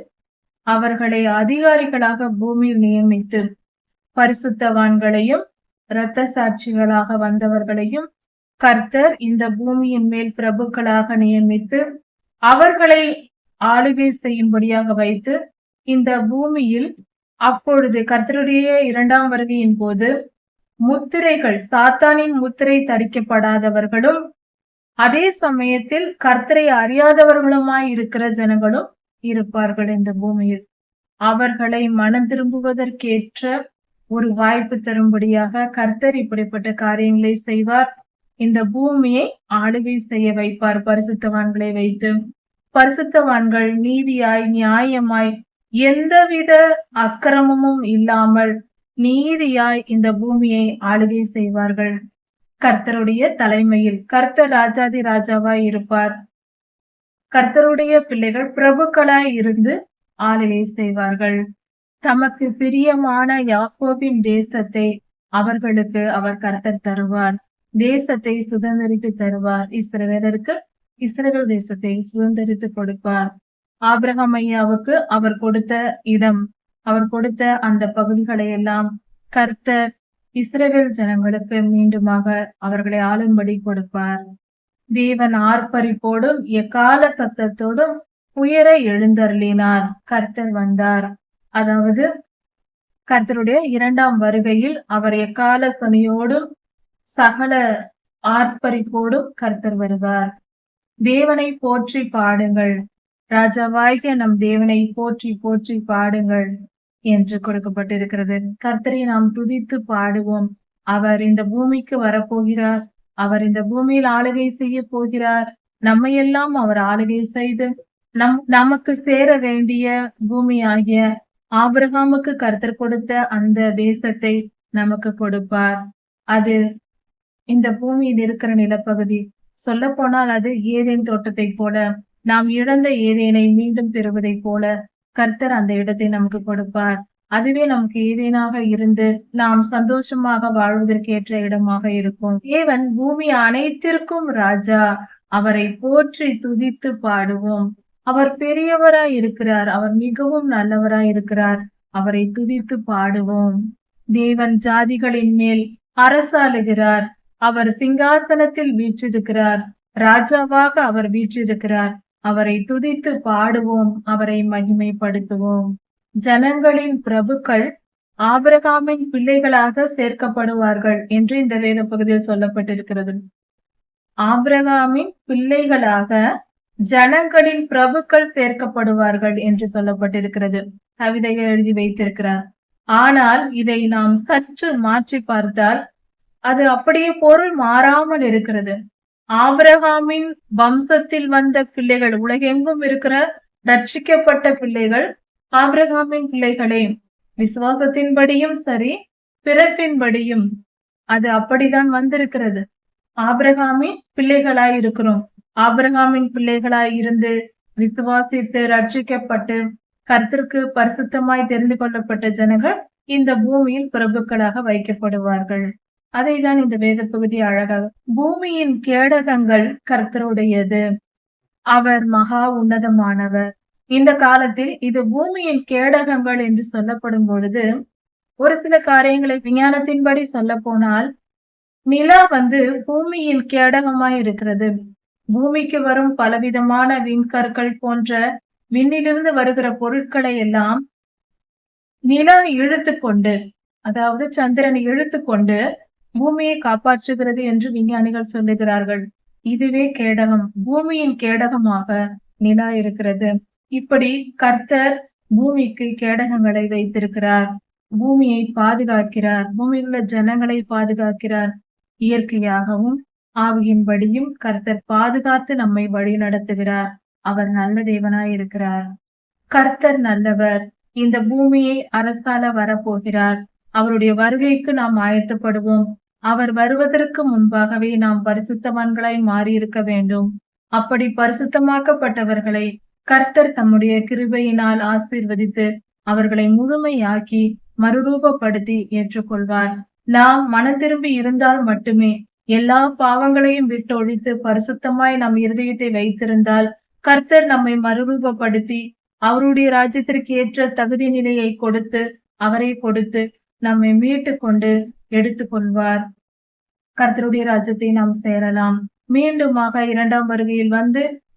அவர்களை அதிகாரிகளாக பூமியில் நியமித்து பரிசுத்தவான்களையும் இரத்த சாட்சிகளாக வந்தவர்களையும் கர்த்தர் இந்த பூமியின் மேல் பிரபுக்களாக நியமித்து அவர்களை ஆளுகை செய்யும்படியாக வைத்து இந்த பூமியில் அப்பொழுது கர்த்தருடைய இரண்டாம் வருகையின் போது முத்திரைகள், சாத்தானின் முத்திரை தரிக்கப்படாதவர்களும் அதே சமயத்தில் கர்த்தரை அறியாதவர்களுமாய் இருக்கிற ஜனங்களும் இருப்பார்கள் இந்த பூமியில். அவர்களை மனம் திரும்புவதற்கேற்ற ஒரு வாய்ப்பு தரும்படியாக கர்த்தர் இப்படிப்பட்ட காரியங்களை செய்வார். இந்த பூமியை ஆளுகை செய்ய வைப்பார் பரிசுத்தவான்களை வைத்து. பரிசுத்தவான்கள் நீதியாய், நியாயமாய், எந்தவித அக்கிரமமும் இல்லாமல் நீதியாய் இந்த பூமியை ஆளுகை செய்வார்கள். கர்த்தருடைய தலைமையில் கர்த்தர் ராஜாதி ராஜாவாய் இருப்பார். கர்த்தருடைய பிள்ளைகள் பிரபுக்களாய் இருந்து ஆளுகை செய்வார்கள். தமக்கு பிரியமான யாக்கோபின் தேசத்தை அவர்களுக்கு அவர் கர்த்தர் தருவார். தேசத்தை சுதந்திரித்து தருவார். இஸ்ரவேலருக்கு இஸ்ரவேல் தேசத்தை சுதந்திரித்து கொடுப்பார். ஆபிரகாம் ஐயாவுக்கு அவர் கொடுத்த இடம், அவர் கொடுத்த அந்த பகுதிகளை எல்லாம் கர்த்தர் இஸ்ரவேல் ஜனங்களுக்கு மீண்டுமாக அவர்களை ஆளும்படி கொடுப்பார். தேவன் ஆர்ப்பரிப்போடும் எக்கால சத்தத்தோடும் உயர எழுந்தருளினார். கர்த்தர் வந்தார். அதாவது கர்த்தருடைய இரண்டாம் வருகையில் அவர் எக்கால சொனியோடும் சகல ஆர்ப்பரிப்போடும் கர்த்தர் வருவார். தேவனை போற்றி பாடுங்கள், ராஜாவாகிய நம் தேவனை போற்றி போற்றி பாடுங்கள் என்று கொடுக்கப்பட்டிருக்கிறது. கர்த்தரை நாம் துதித்து பாடுவோம். அவர் இந்த பூமிக்கு வரப்போகிறார். அவர் இந்த பூமியில் ஆளுகை செய்ய போகிறார். நம்மையெல்லாம் அவர் ஆளுகை செய்து நமக்கு சேர வேண்டிய பூமி ஆகிய ஆபிரகாமுக்கு கர்த்தர் கொடுத்த அந்த தேசத்தை நமக்கு கொடுப்பார். அது இந்த பூமியில் இருக்கிற நிலப்பகுதி. சொல்ல போனால் அது ஏதேன் தோட்டத்தை போல, நாம் இழந்த ஏதேனை மீண்டும் பெறுவதை போல கர்த்தர் அந்த இடத்தை நமக்கு கொடுப்பார். அதுவே நமக்கு ஏதேனாக இருந்து நாம் சந்தோஷமாக வாழ்வதற்கேற்ற இடமாக இருக்கும். தேவன் பூமி அனைத்திற்கும் ராஜா. அவரை போற்றி துதித்து பாடுவோம். அவர் பெரியவராய் இருக்கிறார். அவர் மிகவும் நல்லவராய் இருக்கிறார். அவரை துதித்து பாடுவோம். தேவன் ஜாதிகளின் மேல் அரசாளுகிறார். அவர் சிங்காசனத்தில் வீற்றிருக்கிறார். ராஜாவாக அவர் வீற்றிருக்கிறார். அவரை துதித்து பாடுவோம், அவரை மகிமைப்படுத்துவோம். ஜனங்களின் பிரபுக்கள் ஆபிரகாமின் பிள்ளைகளாக சேர்க்கப்படுவார்கள் என்று இந்த வேத பகுதியில் சொல்லப்பட்டிருக்கிறது. ஆபிரகாமின் பிள்ளைகளாக ஜனங்களின் பிரபுக்கள் சேர்க்கப்படுவார்கள் என்று சொல்லப்பட்டிருக்கிறது. கவிதையை எழுதி வைத்திருக்கிறார். ஆனால் இதை நாம் சற்று மாற்றி பார்த்தால் அது அப்படியே பொருள் மாறாமல் இருக்கிறது. ஆபிரகாமின் வம்சத்தில் வந்த பிள்ளைகள், உலகெங்கும் இருக்கிற ரட்சிக்கப்பட்ட பிள்ளைகள் ஆபிரகாமின் பிள்ளைகளே. விசுவாசத்தின்படியும் சரி, பிறப்பின்படியும் அது அப்படிதான் வந்திருக்கிறது. ஆபிரகாமின் பிள்ளைகளாய் இருக்கிறோம். ஆபிரகாமின் பிள்ளைகளாய் இருந்து விசுவாசித்து ரட்சிக்கப்பட்டு கர்த்தருக்கு பரிசுத்தமாய் தெரிந்து கொள்ளப்பட்ட ஜனங்கள் இந்த பூமியில் பிரபுக்களாக வைக்கப்படுவார்கள். அதைதான் இந்த வேத பகுதி அழகாக, பூமியின் கேடகங்கள் கர்த்தருடையது, அவர் மகா உன்னதமானவர். இந்த காலத்தில் இது பூமியின் கேடகங்கள் என்று சொல்லப்படும் பொழுது ஒரு சில காரியங்களை விஞ்ஞானத்தின்படி சொல்ல போனால், நிலா பூமியின் கேடகமாய் இருக்கிறது. பூமிக்கு வரும் பலவிதமான விண்கற்கள் போன்ற விண்ணிலிருந்து வருகிற பொருட்களை எல்லாம் நிலா இழுத்து கொண்டு, அதாவது சந்திரனை இழுத்து கொண்டு பூமியை காப்பாற்றுகிறது என்று விஞ்ஞானிகள் சொல்லுகிறார்கள். இதுவே கேடகம், பூமியின் கேடகமாக நிலா இருக்கிறது. இப்படி கர்த்தர் பூமிக்கு கேடகங்களை வைத்திருக்கிறார். பூமியை பாதுகாக்கிறார், பூமியில் உள்ள ஜனங்களை பாதுகாக்கிறார். இயற்கையாகவும் ஆவியின்படியும் கர்த்தர் பாதுகாத்து நம்மை வழி நடத்துகிறார். அவர் நல்ல தேவனாய் இருக்கிறார். கர்த்தர் நல்லவர். இந்த பூமியை அரசால வரப்போகிறார். அவருடைய வருகைக்கு நாம் ஆயத்தப்படுவோம். அவர் வருவதற்கு முன்பாகவே நாம் பரிசுத்தவான்களாய் மாறியிருக்க வேண்டும். அப்படி பரிசுத்தமாக்கப்பட்டவர்களை கர்த்தர் தம்முடைய கிருபையினால் ஆசீர்வதித்து அவர்களை முழுமையாக்கி மறுரூபப்படுத்தி ஏற்றுக்கொள்வார். நாம் மனம் திரும்பி இருந்தால் மட்டுமே, எல்லா பாவங்களையும் விட்டு ஒழித்து பரிசுத்தமாய் நம் இருதயத்தை வைத்திருந்தால் கர்த்தர் நம்மை மறுரூபப்படுத்தி அவருடைய ராஜ்யத்திற்கு ஏற்ற தகுதி நிலையை கொடுத்து, அவரை கொடுத்து நம்மை மீட்டு கொண்டு எடுத்துக்கொள்வார். கர்த்தருடைய ராஜ்யத்தை நாம் சேரலாம். மீண்டுமாக இரண்டாம் வருகையில்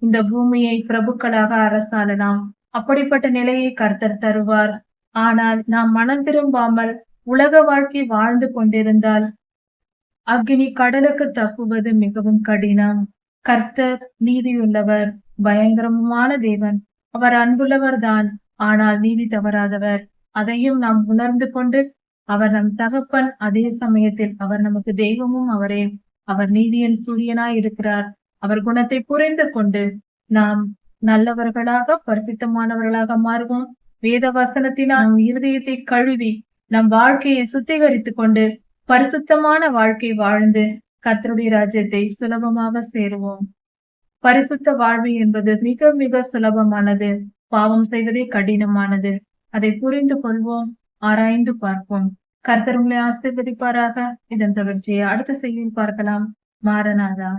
இந்த பூமியை பிரபுக்களாக அரசாளலாம். அப்படிப்பட்ட நிலையை கர்த்தர் தருவார். ஆனால் நாம் மனம் திரும்பாமல் உலக வாழ்க்கை வாழ்ந்து கொண்டிருந்தால் அக்னி கடலுக்கு தப்புவது மிகவும் கடினம். கர்த்தர் நீதியுள்ளவர், பயங்கரமான தேவன். அவர் அன்புள்ளவர் தான், ஆனால் நீதி தவறாதவர். அதையும் நாம் உணர்ந்து கொண்டு, அவர் நம் தகப்பன், அதே சமயத்தில் அவர் நமக்கு தெய்வமும் அவரே. அவர் நீதியின் சூரியனாய் இருக்கிறார். அவர் குணத்தை புரிந்து கொண்டு நாம் நல்லவர்களாக பரிசுத்தமானவர்களாக மாறுவோம். வேத வசனத்தினால் நம் இருதயத்தை கழுவி நம் வாழ்க்கையை சுத்திகரித்து கொண்டு பரிசுத்தமான வாழ்க்கை வாழ்ந்து கர்த்தருடைய ராஜ்யத்தை சுலபமாக சேருவோம். பரிசுத்த வாழ்வு என்பது மிக மிக சுலபமானது. பாவம் செய்வதே கடினமானது. அதை புரிந்து கொள்வோம், ஆராய்ந்து பார்ப்போம். கர்த்தர் உங்களை ஆசீர்வதிப்பாராக. இதன் தொடர்ச்சியை அடுத்த செய்தியில் பார்க்கலாம். மாரநாதா.